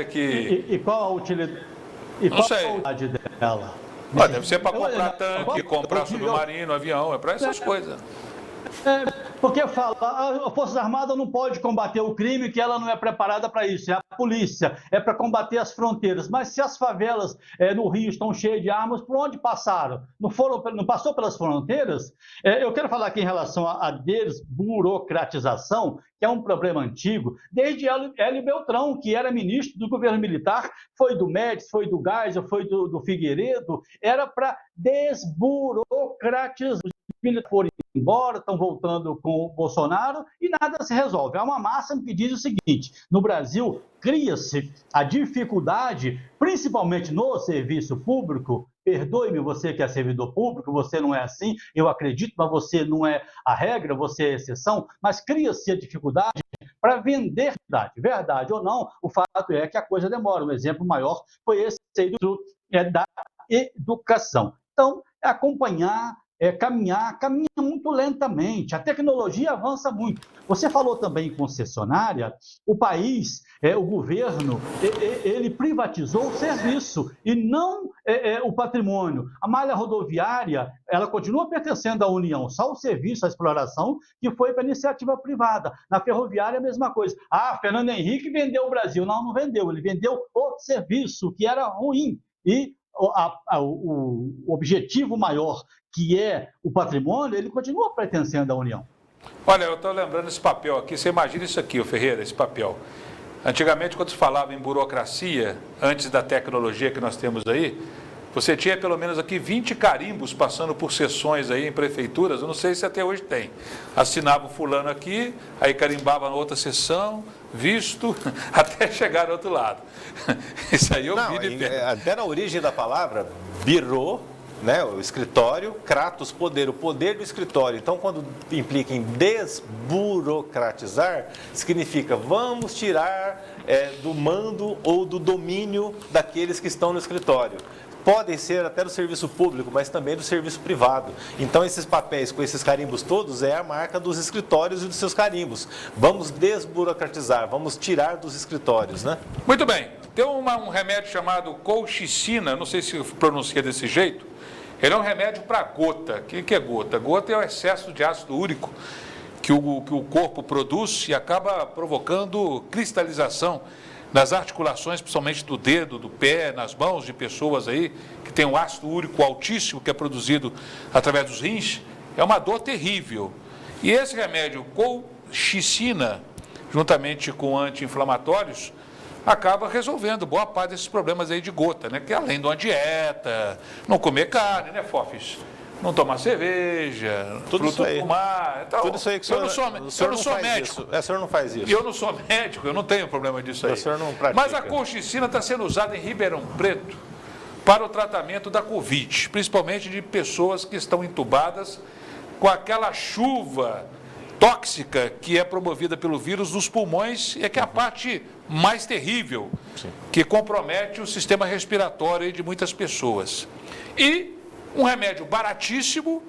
que... E qual a utilidade? Não sei. Dela? Deve ser para comprar tanque, comprar submarino, avião, é para essas coisas. Porque fala, a Força Armada não pode combater o crime, que ela não é preparada para isso, é a polícia, é para combater as fronteiras. Mas se as favelas no Rio estão cheias de armas, por onde passaram? Não passou pelas fronteiras? Eu quero falar aqui em relação à desburocratização, que é um problema antigo, desde Hélio Beltrão, que era ministro do governo militar, foi do Médici, foi do Geisel, foi do Figueiredo, era para desburocratizar. Os militares foram embora, estão voltando com o Bolsonaro e nada se resolve. Há uma máxima que diz o seguinte: no Brasil, cria-se a dificuldade, principalmente no serviço público. Perdoe-me, você que é servidor público, você não é assim, eu acredito, mas você não é a regra, você é a exceção, mas cria-se a dificuldade para vender verdade ou não, o fato é que a coisa demora. Um exemplo maior foi esse da educação. Então, é acompanhar, caminha muito lentamente, a tecnologia avança muito. Você falou também em concessionária, o país, o governo, ele privatizou o serviço e não o patrimônio. A malha rodoviária, ela continua pertencendo à União, só o serviço, a exploração, que foi para a iniciativa privada. Na ferroviária, a mesma coisa. Fernando Henrique vendeu o Brasil. Não vendeu, ele vendeu o serviço, que era ruim. E o objetivo maior, que é o patrimônio, ele continua pertencendo à União. Olha, eu estou lembrando esse papel aqui, você imagina isso aqui, Ferreira, esse papel. Antigamente, quando se falava em burocracia, antes da tecnologia que nós temos aí, você tinha pelo menos aqui 20 carimbos passando por sessões aí em prefeituras, eu não sei se até hoje tem. Assinava o fulano aqui, aí carimbava na outra sessão, visto, até chegar ao outro lado. Isso aí eu vi de perto. Até na origem da palavra, birô, né, o escritório, kratos, poder, o poder do escritório. Então, quando implica em desburocratizar, significa vamos tirar do mando ou do domínio daqueles que estão no escritório. Podem ser até do serviço público, mas também do serviço privado. Então, esses papéis com esses carimbos todos é a marca dos escritórios e dos seus carimbos. Vamos desburocratizar, vamos tirar dos escritórios, né? Muito bem. Tem um remédio chamado colchicina, não sei se pronuncia desse jeito. Ele é um remédio para gota. O que é gota? Gota é o excesso de ácido úrico que o corpo produz e acaba provocando cristalização nas articulações, principalmente do dedo, do pé, nas mãos de pessoas aí que tem um ácido úrico altíssimo que é produzido através dos rins. É uma dor terrível. E esse remédio colchicina, juntamente com anti-inflamatórios, acaba resolvendo boa parte desses problemas aí de gota, né? Que além de uma dieta, não comer carne, né, Fofis? Não tomar cerveja, frutos do mar. Então, tudo isso aí que eu não sou médico. O senhor não faz isso. E eu não sou médico, eu não tenho problema disso aí. O senhor não pratica. Mas a colchicina está sendo usada em Ribeirão Preto para o tratamento da Covid, principalmente de pessoas que estão entubadas com aquela chuva tóxica que é promovida pelo vírus nos pulmões, e que é a parte mais terrível, que compromete o sistema respiratório de muitas pessoas. E um remédio baratíssimo,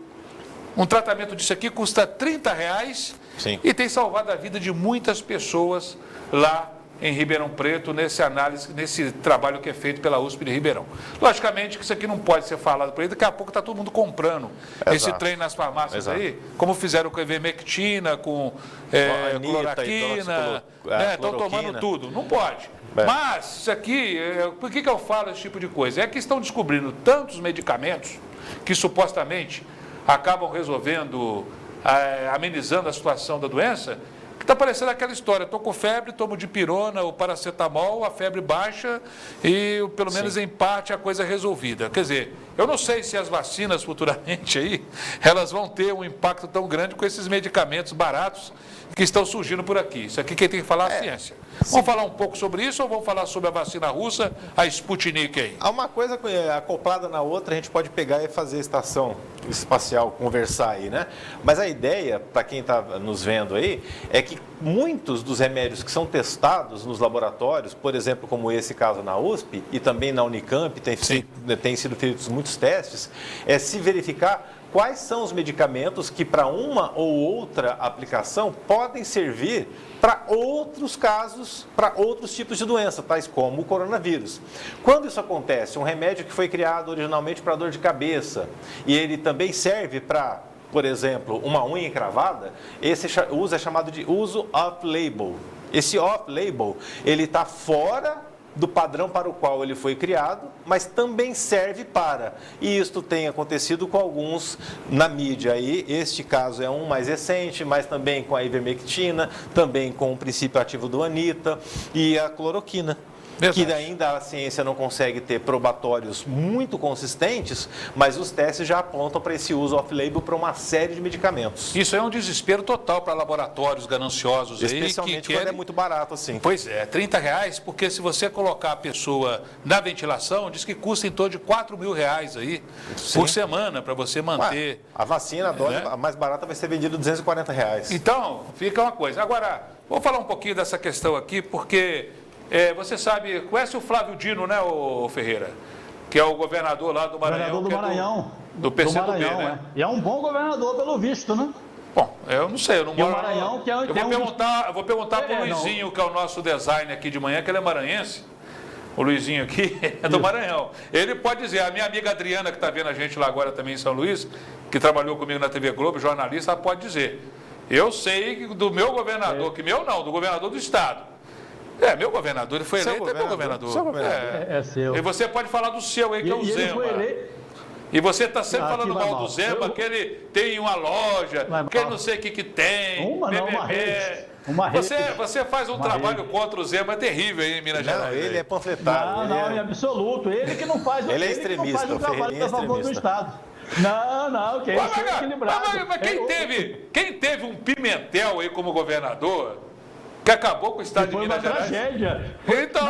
um tratamento disso aqui custa R$30 e tem salvado a vida de muitas pessoas lá em Ribeirão Preto, nesse trabalho que é feito pela USP de Ribeirão. Logicamente que isso aqui não pode ser falado por aí, daqui a pouco está todo mundo comprando esse trem nas farmácias aí, como fizeram com ivermectina, com cloroquina, estão tomando tudo. Não pode. Mas isso aqui, por que eu falo esse tipo de coisa? É que estão descobrindo tantos medicamentos que supostamente acabam resolvendo, amenizando a situação da doença, que está parecendo aquela história, estou com febre, tomo dipirona ou paracetamol, a febre baixa e pelo menos em parte a coisa é resolvida. Quer dizer, eu não sei se as vacinas futuramente aí, elas vão ter um impacto tão grande com esses medicamentos baratos que estão surgindo por aqui. Isso aqui quem tem que falar é a ciência. Vamos falar um pouco sobre isso ou vamos falar sobre a vacina russa, a Sputnik aí? Há uma coisa acoplada na outra, a gente pode pegar e fazer estação espacial, conversar aí, né? Mas a ideia, para quem está nos vendo aí, é que muitos dos remédios que são testados nos laboratórios, por exemplo, como esse caso na USP e também na Unicamp, tem sido feitos muitos testes, é se verificar quais são os medicamentos que para uma ou outra aplicação podem servir para outros casos, para outros tipos de doença, tais como o coronavírus. Quando isso acontece, um remédio que foi criado originalmente para dor de cabeça e ele também serve para, por exemplo, uma unha encravada, esse uso é chamado de uso off-label. Esse off-label, ele está fora do padrão para o qual ele foi criado, mas também serve para. E isto tem acontecido com alguns na mídia aí. Este caso é um mais recente, mas também com a ivermectina, também com o princípio ativo do Anita e a cloroquina. Verdade. Que ainda a ciência não consegue ter probatórios muito consistentes, mas os testes já apontam para esse uso off-label para uma série de medicamentos. Isso é um desespero total para laboratórios gananciosos aí. Especialmente quando é muito barato assim. Pois é, R$30, porque se você colocar a pessoa na ventilação, diz que custa em torno de R$4.000 aí por semana para você manter. A vacina, a dose a mais barata vai ser vendida R$240. Então, fica uma coisa. Agora, vou falar um pouquinho dessa questão aqui, porque... você sabe, conhece o Flávio Dino, né, o Ferreira? Que é o governador lá do Maranhão. Governador do Maranhão. Do PCdoB, do Maranhão, né? E é um bom governador, pelo visto, né? Bom, eu não sei, eu não moro... o Maranhão, que é eu vou perguntar para o Luizinho, que é o nosso designer aqui de manhã, que ele é maranhense. O Luizinho aqui é do Maranhão. Ele pode dizer, a minha amiga Adriana, que está vendo a gente lá agora também em São Luís, que trabalhou comigo na TV Globo, jornalista, ela pode dizer. Eu sei do meu governador, que meu não, do governador do estado. Meu governador, ele foi eleito, é meu governador. Seu governador. É seu. E você pode falar do seu aí, que é o Zema. E você está sempre falando mal do Zema, que ele tem uma loja, que ele não sei o que tem. Uma rede. Você faz um trabalho contra o Zema, é terrível aí em Minas Gerais. Ele é panfletário. Não, é absoluto. Ele que não faz, ele é extremista, que não faz o trabalho a favor do Estado. Não, que isso é equilibrado. Mas quem teve um Pimentel aí como governador, que acabou com o estado de Minas Gerais. Tragédia. Então,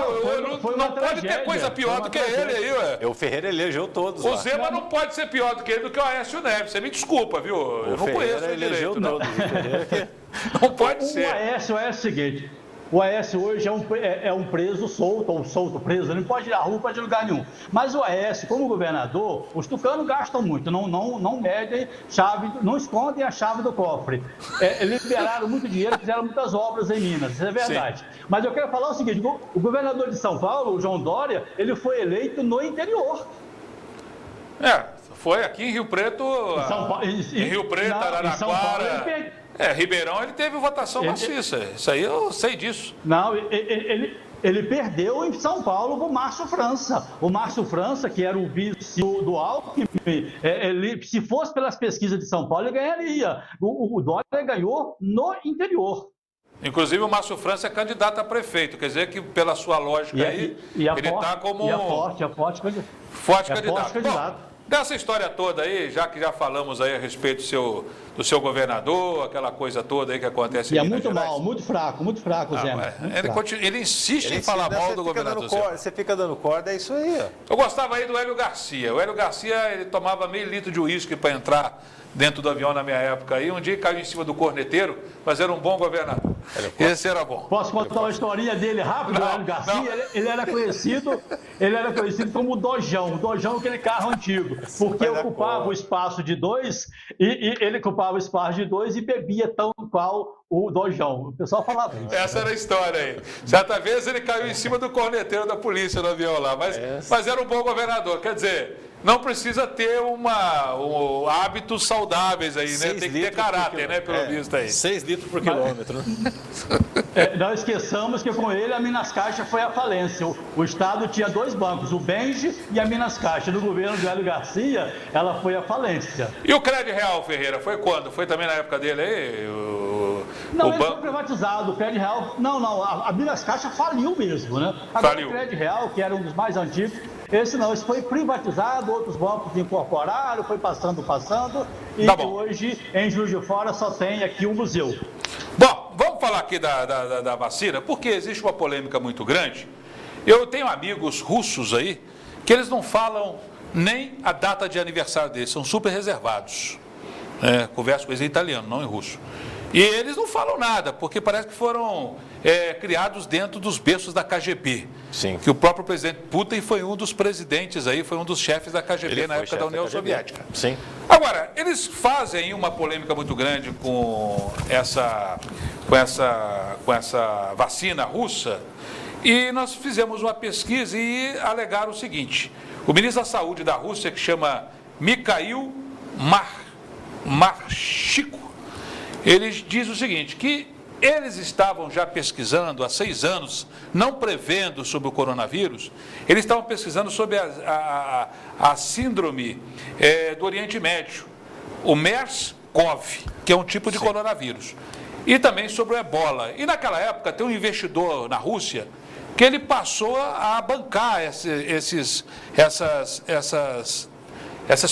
não pode ter coisa pior do que ele aí, ué. O Ferreira elegeu todos lá. O Zema não pode ser pior do que ele, do que o Aécio Neves. Você me desculpa, viu? Eu não conheço ele direito. Não pode ser. O Aécio é o seguinte. O Aécio hoje é um preso solto, ou solto preso, ele não pode ir à rua, não pode ir a lugar nenhum. Mas o Aécio, como governador, os tucanos gastam muito, não medem chave, não escondem a chave do cofre. Liberaram muito dinheiro, fizeram muitas obras em Minas, isso é verdade. Sim. Mas eu quero falar o seguinte, o governador de São Paulo, o João Dória, ele foi eleito no interior. Foi aqui em Rio Preto, em Rio Preto, Araraquara... Ribeirão, ele teve votação maciça. Isso aí eu sei disso. Não, ele perdeu em São Paulo com o Márcio França. O Márcio França, que era o vice do Alckmin, se fosse pelas pesquisas de São Paulo, ele ganharia. O Dória ganhou no interior. Inclusive, o Márcio França é candidato a prefeito. Quer dizer que, pela sua lógica ele está como... Forte candidato. Bom, dessa história toda aí, já que já falamos aí a respeito do seu governador, aquela coisa toda aí que acontece em Minas Gerais. Mal, muito fraco, Zé. Ele insiste em falar mal do governador. Você fica dando corda, é isso aí. Eu gostava aí do Hélio Garcia. O Hélio Garcia, ele tomava meio litro de uísque para entrar dentro do avião na minha época aí. Um dia caiu em cima do corneteiro, mas era um bom governador. Esse era bom. Posso contar uma historinha dele rápido, do Hélio Garcia? Ele era conhecido como o Dojão. O Dojão é aquele carro antigo, porque ocupava o espaço de dois e ele ocupava o espaço de dois e bebia tão qual o Dojão. O pessoal falava isso. Essa era a história aí. Certa vez ele caiu em cima do corneteiro da polícia no avião lá, mas era um bom governador. Quer dizer, não precisa ter hábitos saudáveis aí, né? Tem que ter caráter, né? Pelo visto aí. 6 litros por quilômetro, né? Não esqueçamos que com ele a Minas Caixa foi à falência. O Estado tinha 2 bancos, o Benji e a Minas Caixa. No governo do Hélio Garcia, ela foi à falência. E o Crédito Real, Ferreira, foi quando? Foi também na época dele aí? Não, ele foi privatizado, o Crédito Real... Não, a Minas Caixa faliu mesmo, né? Agora Faliu. o Crédito Real, que era um dos mais antigos, esse foi privatizado, outros bancos incorporaram, foi passando, e hoje, em Juiz de Fora, só tem aqui um museu. Bom, vamos falar aqui da vacina, porque existe uma polêmica muito grande. Eu tenho amigos russos aí, que eles não falam nem a data de aniversário deles, são super reservados. Converso com eles em italiano, não em russo. E eles não falam nada, porque parece que foram criados dentro dos berços da KGB. Sim. Que o próprio presidente Putin foi um dos presidentes aí, foi um dos chefes da KGB na época da União Soviética. Sim. Agora, eles fazem uma polêmica muito grande com essa vacina russa, e nós fizemos uma pesquisa e alegaram o seguinte: o ministro da Saúde da Rússia, que chama Mikhail Marshiko, ele diz o seguinte, que eles estavam já pesquisando há 6 anos, não prevendo sobre o coronavírus, eles estavam pesquisando sobre a síndrome do Oriente Médio, o MERS-CoV, que é um tipo de coronavírus, e também sobre o ebola. E naquela época tem um investidor na Rússia que ele passou a bancar essas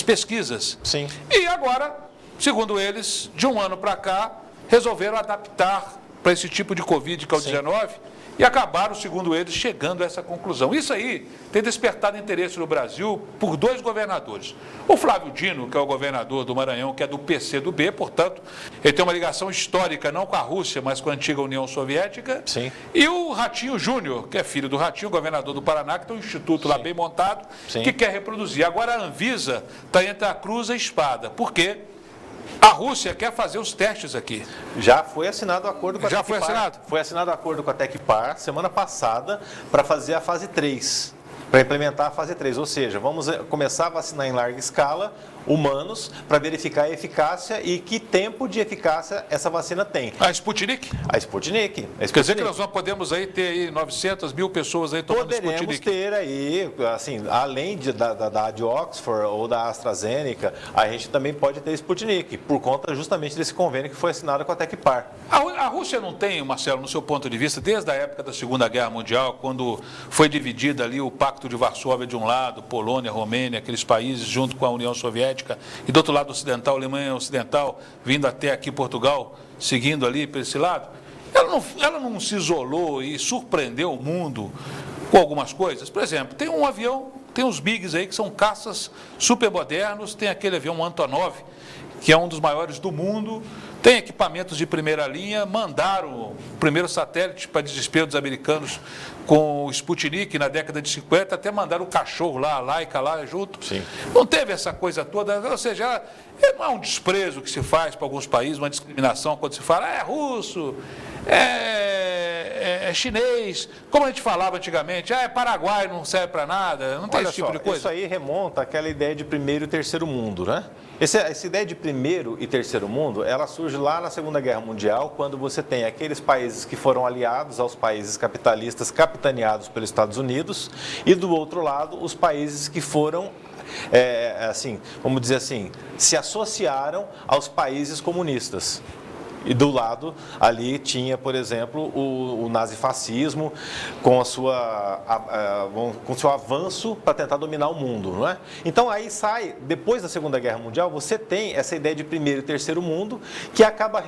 pesquisas. Sim. E agora, segundo eles, de um ano para cá, resolveram adaptar para esse tipo de Covid, que é o 19, e acabaram, segundo eles, chegando a essa conclusão. Isso aí tem despertado interesse no Brasil por 2 governadores. O Flávio Dino, que é o governador do Maranhão, que é do PCdoB, portanto, ele tem uma ligação histórica, não com a Rússia, mas com a antiga União Soviética. Sim. E o Ratinho Júnior, que é filho do Ratinho, governador do Paraná, que tem um instituto lá bem montado, que quer reproduzir. Agora a Anvisa está entre a cruz e a espada. Por quê? A Rússia quer fazer os testes aqui. Já foi assinado o acordo com a Tecpar. Já foi assinado? Foi assinado o acordo com a Tecpar semana passada para fazer a fase 3, para implementar a fase 3. Ou seja, vamos começar a vacinar em larga escala humanos para verificar a eficácia e que tempo de eficácia essa vacina tem. A Sputnik? A Sputnik. Quer dizer que nós não podemos aí ter aí 900 mil pessoas aí tomando Poderemos Sputnik? ter aí, assim, além da de Oxford ou da AstraZeneca, a gente também pode ter Sputnik, por conta justamente desse convênio que foi assinado com a Tecpar. A Rússia não tem, Marcelo, no seu ponto de vista, desde a época da Segunda Guerra Mundial, quando foi dividida ali o Pacto de Varsóvia de um lado, Polônia, Romênia, aqueles países junto com a União Soviética, e do outro lado ocidental, Alemanha Ocidental, vindo até aqui Portugal, seguindo ali para esse lado, ela não se isolou e surpreendeu o mundo com algumas coisas? Por exemplo, tem um avião, tem os MiGs aí que são caças super modernos, tem aquele avião Antonov, que é um dos maiores do mundo, tem equipamentos de primeira linha, mandaram o primeiro satélite para desespero dos americanos com o Sputnik na década de 50, até mandaram o cachorro lá, a Laika lá junto. Sim. Não teve essa coisa toda, ou seja, não é um desprezo que se faz para alguns países, uma discriminação quando se fala, é russo, é chinês, como a gente falava antigamente, é Paraguai, não serve para nada, não tem esse tipo de coisa. Isso aí remonta àquela ideia de primeiro e terceiro mundo, né? Essa ideia de primeiro e terceiro mundo, ela surge lá na Segunda Guerra Mundial, quando você tem aqueles países que foram aliados aos países capitalistas, capitaneados pelos Estados Unidos, e do outro lado, os países que foram, assim, vamos dizer assim, se associaram aos países comunistas. E do lado ali tinha, por exemplo, o nazifascismo com com seu avanço para tentar dominar o mundo, não é? Então aí sai, depois da Segunda Guerra Mundial, você tem essa ideia de primeiro e terceiro mundo que acaba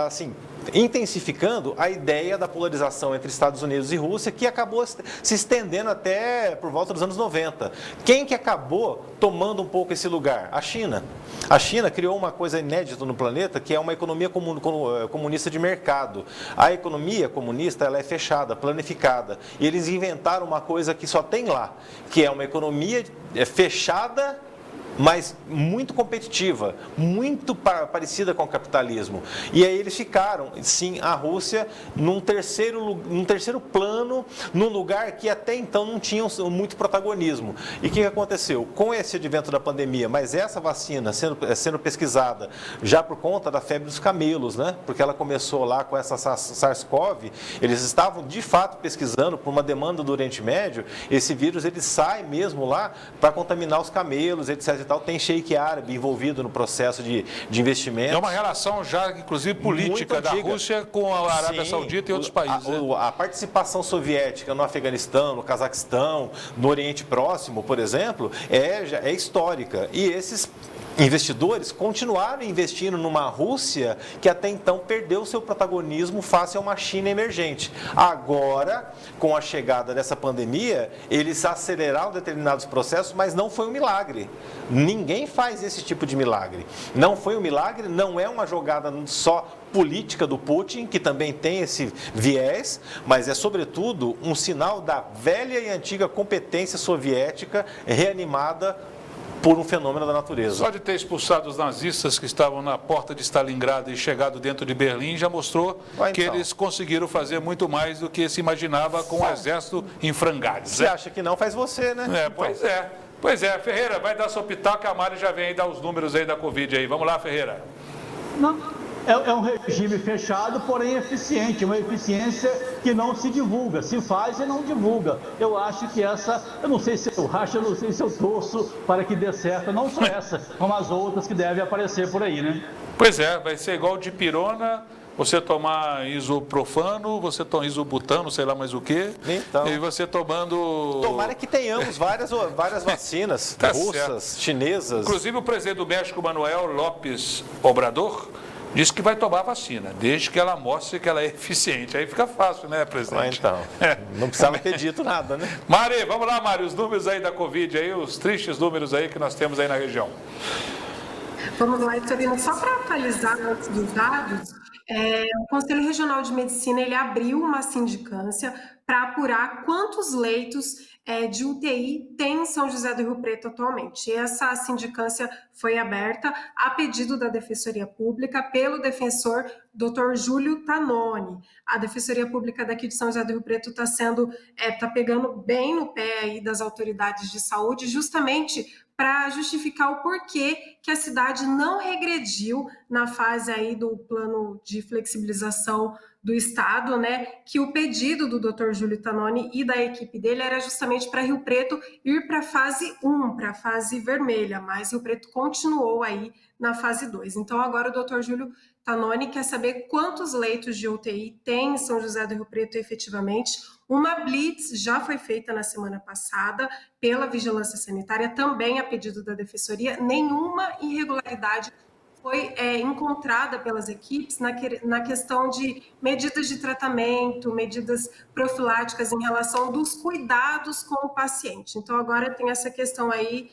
assim intensificando a ideia da polarização entre Estados Unidos e Rússia, que acabou se estendendo até por volta dos anos 90. Quem que acabou tomando um pouco esse lugar? A China. A China criou uma coisa inédita no planeta, que é uma economia comunista de mercado. A economia comunista, ela é fechada, planificada. E eles inventaram uma coisa que só tem lá, que é uma economia fechada mas muito competitiva, muito parecida com o capitalismo. E aí eles ficaram, sim, a Rússia num terceiro plano, num lugar que até então não tinham muito protagonismo. E o que aconteceu? Com esse advento da pandemia, mas essa vacina sendo pesquisada já por conta da febre dos camelos, né? Porque ela começou lá com essa SARS-CoV, eles estavam de fato pesquisando por uma demanda do Oriente Médio, esse vírus ele sai mesmo lá para contaminar os camelos, etc. e tal. Tem sheik árabe envolvido no processo de investimento. É uma relação já, inclusive, política da Rússia com a Arábia Saudita e outros países. A participação soviética no Afeganistão, no Cazaquistão, no Oriente Próximo, por exemplo, é histórica. E esses investidores continuaram investindo numa Rússia que até então perdeu seu protagonismo face a uma China emergente. Agora, com a chegada dessa pandemia, eles aceleraram determinados processos, mas não foi um milagre. Ninguém faz esse tipo de milagre. Não foi um milagre, não é uma jogada só política do Putin, que também tem esse viés, mas é sobretudo um sinal da velha e antiga competência soviética reanimada por um fenômeno da natureza. Só de ter expulsado os nazistas que estavam na porta de Stalingrado e chegado dentro de Berlim já mostrou que eles conseguiram fazer muito mais do que se imaginava com o exército em frangalhos. Você acha que não, faz você, né? Pois é. Pois é, Ferreira, vai dar seu pitaco, a Mari já vem aí dar os números aí da Covid aí. Vamos lá, Ferreira. Não. É um regime fechado, porém eficiente, uma eficiência que não se divulga, se faz e não divulga. Eu acho que eu não sei se eu racho, eu não sei se eu torço para que dê certo, não só essa, como as outras que devem aparecer por aí, né? Pois é, vai ser igual de pirona, você tomar isoprofano, você toma isobutano, sei lá mais o quê, então, e você tomando... Tomara que tenhamos várias vacinas russas, chinesas. Inclusive o presidente do México, Manuel López Obrador, disse que vai tomar a vacina, desde que ela mostre que ela é eficiente. Aí fica fácil, né, presidente? Não precisava ter dito nada, né? Mari, vamos lá, Mari, os números aí da Covid, aí, os tristes números aí que nós temos aí na região. Vamos lá, Vitorino, só para atualizar antes dos dados, o Conselho Regional de Medicina ele abriu uma sindicância para apurar quantos leitos de UTI tem em São José do Rio Preto atualmente. E essa sindicância foi aberta a pedido da Defensoria Pública pelo defensor Dr. Júlio Tanoni. A Defensoria Pública daqui de São José do Rio Preto está pegando bem no pé aí das autoridades de saúde, justamente para justificar o porquê que a cidade não regrediu na fase aí do plano de flexibilização do Estado, né, que o pedido do Dr. Júlio Tanoni e da equipe dele era justamente para Rio Preto ir para a fase 1, para a fase vermelha, mas Rio Preto continuou aí na fase 2. Então agora o Dr. Júlio Tanoni quer saber quantos leitos de UTI tem em São José do Rio Preto efetivamente. Uma blitz já foi feita na semana passada pela Vigilância Sanitária, também a pedido da Defensoria. Nenhuma irregularidade foi encontrada pelas equipes na questão de medidas de tratamento, medidas profiláticas em relação dos cuidados com o paciente. Então, agora tem essa questão aí,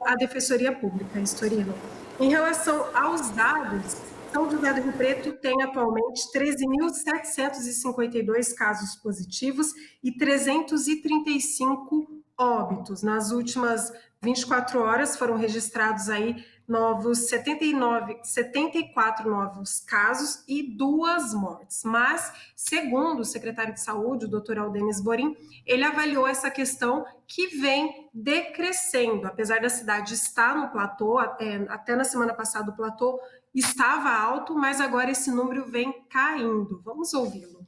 a Defensoria Pública, Vitorino. Em relação aos dados, São José do Rio Preto tem atualmente 13.752 casos positivos e 335 óbitos. Nas últimas 24 horas foram registrados aí 74 novos casos e 2 mortes. Mas, segundo o secretário de Saúde, o Dr. Aldenis Borim, ele avaliou essa questão que vem decrescendo. Apesar da cidade estar no platô, até na semana passada o platô estava alto, mas agora esse número vem caindo. Vamos ouvi-lo.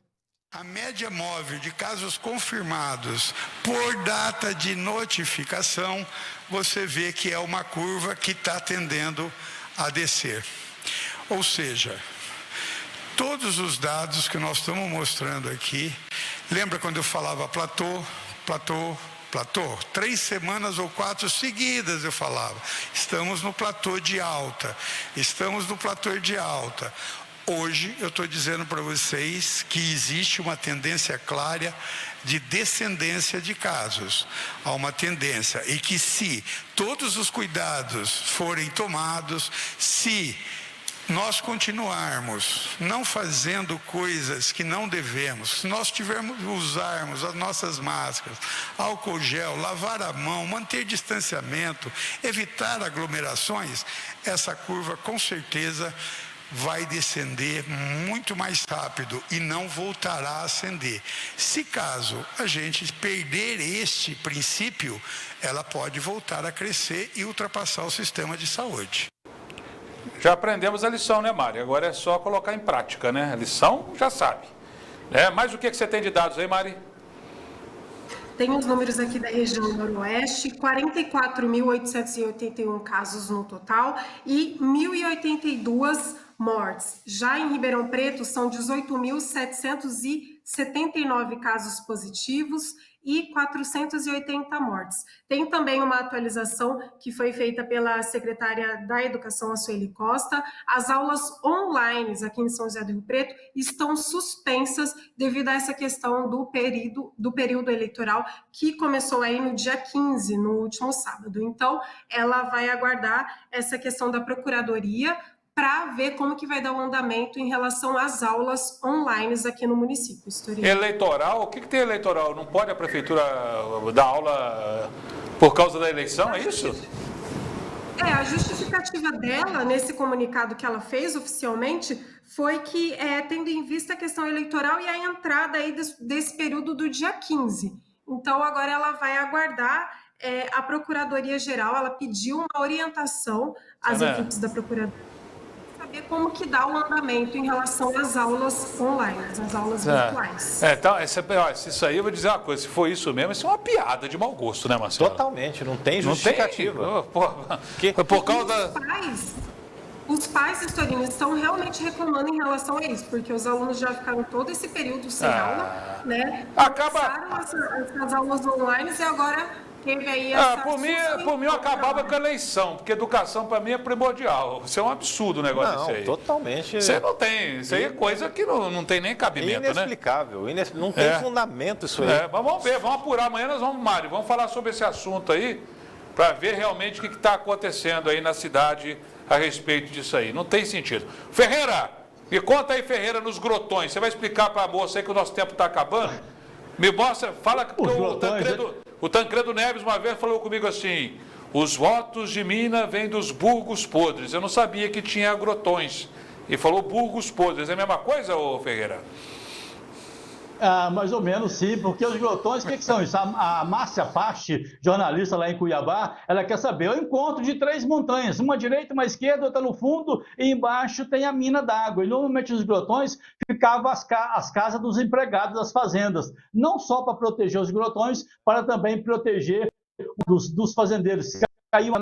A média móvel de casos confirmados por data de notificação, você vê que é uma curva que está tendendo a descer. Ou seja, todos os dados que nós estamos mostrando aqui, lembra quando eu falava platô? 3 semanas ou 4 seguidas eu falava, estamos no platô de alta. Hoje eu estou dizendo para vocês que existe uma tendência clara de descendência de casos. Há uma tendência, e que se todos os cuidados forem tomados, se nós continuarmos não fazendo coisas que não devemos, se nós usarmos as nossas máscaras, álcool gel, lavar a mão, manter distanciamento, evitar aglomerações, essa curva com certeza vai descender muito mais rápido e não voltará a ascender. Se caso a gente perder este princípio, ela pode voltar a crescer e ultrapassar o sistema de saúde. Já aprendemos a lição, né, Mari? Agora é só colocar em prática, né? A lição já sabe. Mas o que você tem de dados aí, Mari? Tem os números aqui da região noroeste, 44.881 casos no total e 1.082 mortes. Já em Ribeirão Preto, são 18.779 casos positivos e 480 mortes. Tem também uma atualização que foi feita pela secretária da Educação, a Sueli Costa. As aulas online aqui em São José do Rio Preto estão suspensas devido a essa questão do período eleitoral que começou aí no dia 15, no último sábado. Então, ela vai aguardar essa questão da Procuradoria para ver como que vai dar o andamento em relação às aulas online aqui no município. Eleitoral? O que tem eleitoral? Não pode a prefeitura dar aula por causa da eleição, é isso? A justificativa dela, nesse comunicado que ela fez oficialmente, foi que, tendo em vista a questão eleitoral e a entrada aí desse período do dia 15. Então, agora ela vai aguardar a Procuradoria-Geral, ela pediu uma orientação às equipes da Procuradoria, saber como que dá o andamento em relação às aulas online, às aulas virtuais. Então, isso aí eu vou dizer uma coisa, se for isso mesmo, isso é uma piada de mau gosto, né, Marcelo? Totalmente, não tem justificativa. Por causa Os pais, Estorino, estão realmente reclamando em relação a isso, porque os alunos já ficaram todo esse período sem aula, né? Começaram essas aulas online e agora teve aí essa... Por mim eu acabava com a eleição, porque educação para mim é primordial. Isso é um absurdo o negócio desse aí. Totalmente. Você não tem, isso aí é coisa que não tem nem cabimento, inexplicável, né? Não tem fundamento isso aí. Vamos ver, vamos apurar. Amanhã nós vamos falar sobre esse assunto aí, para ver realmente o que está acontecendo aí na cidade a respeito disso aí. Não tem sentido. Ferreira, me conta aí, Ferreira, nos grotões. Você vai explicar para a moça aí que o nosso tempo está acabando? Me mostra, fala que o Tancredo Neves uma vez falou comigo assim: os votos de Minas vêm dos burgos podres. Eu não sabia que tinha grotões. E falou burgos podres. É a mesma coisa, ô Ferreira? Mais ou menos, sim, porque os grotões, o que são isso? A Márcia Pache, jornalista lá em Cuiabá, ela quer saber o encontro de 3 montanhas, uma à direita, uma à esquerda, outra no fundo, e embaixo tem a mina d'água. E normalmente nos grotões ficavam as casas dos empregados das fazendas, não só para proteger os grotões, para também proteger dos fazendeiros. Se caiu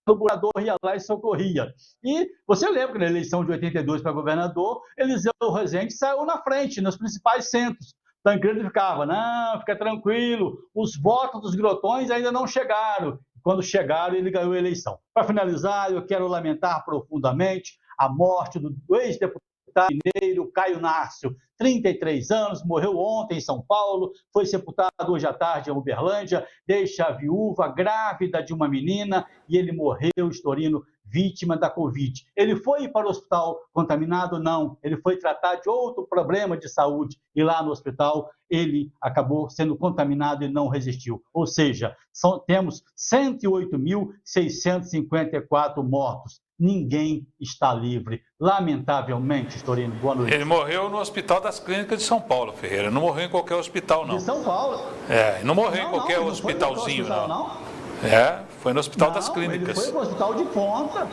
o morador ia lá e socorria. E você lembra que na eleição de 82 para governador, Eliseu Rezende saiu na frente, nos principais centros. Tancredo ficava, não, fica tranquilo, os votos dos grotões ainda não chegaram. Quando chegaram, ele ganhou a eleição. Para finalizar, eu quero lamentar profundamente a morte do ex-deputado mineiro Caio Nárcio, 33 anos, morreu ontem em São Paulo, foi sepultado hoje à tarde em Uberlândia, deixa a viúva grávida de uma menina e ele morreu, Estorino, vítima da Covid. Ele foi para o hospital contaminado? Não. Ele foi tratar de outro problema de saúde e lá no hospital ele acabou sendo contaminado e não resistiu. Ou seja, temos 108.654 mortos. Ninguém está livre. Lamentavelmente, Estorino, boa noite. Ele morreu no Hospital das Clínicas de São Paulo, Ferreira. Não morreu em qualquer hospital, não. De São Paulo? Não morreu em qualquer hospitalzinho, não. Foi no Hospital das Clínicas. Ele foi para o hospital de ponta,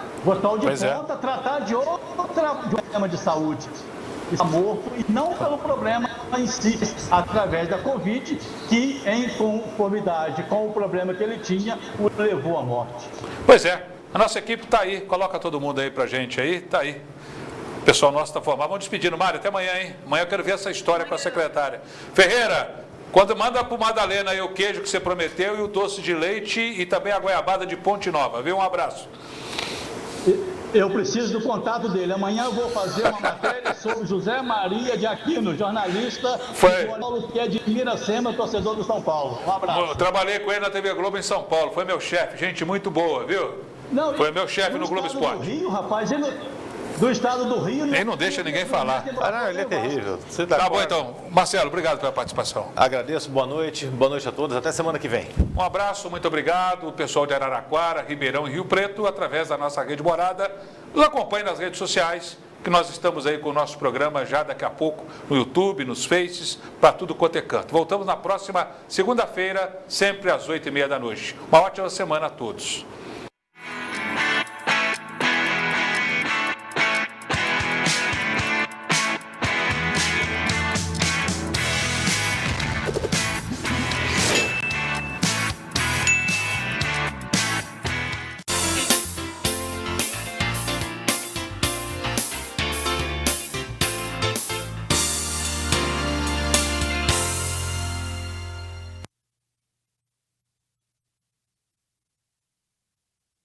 tratar de outro problema de saúde. Está morto, e não pelo problema em si, através da Covid, que em conformidade com o problema que ele tinha, o levou à morte. Pois é, a nossa equipe está aí, coloca todo mundo aí pra gente aí, tá aí. O pessoal nosso está formado. Vamos despedindo, Mário, até amanhã, hein? Amanhã eu quero ver essa história com a secretária. Ferreira, quando manda para o Madalena aí o queijo que você prometeu e o doce de leite e também a goiabada de Ponte Nova, viu? Um abraço. Eu preciso do contato dele. Amanhã eu vou fazer uma matéria sobre José Maria de Aquino, jornalista que é de Miracema, torcedor do São Paulo. Um abraço. Eu trabalhei com ele na TV Globo em São Paulo. Foi meu chefe, gente muito boa, viu? Foi meu chefe no Globo Esporte. No Rio, rapaz, do estado do Rio. Nem não deixa ninguém falar. Ah, não, ele é terrível. Você Tá bom, então. Marcelo, obrigado pela participação. Agradeço, boa noite a todos, até semana que vem. Um abraço, muito obrigado. O pessoal de Araraquara, Ribeirão e Rio Preto, através da nossa Rede Morada, nos acompanhe nas redes sociais, que nós estamos aí com o nosso programa já daqui a pouco no YouTube, nos Faces, para tudo quanto é canto. Voltamos na próxima segunda-feira, sempre às 20h30 da noite. Uma ótima semana a todos.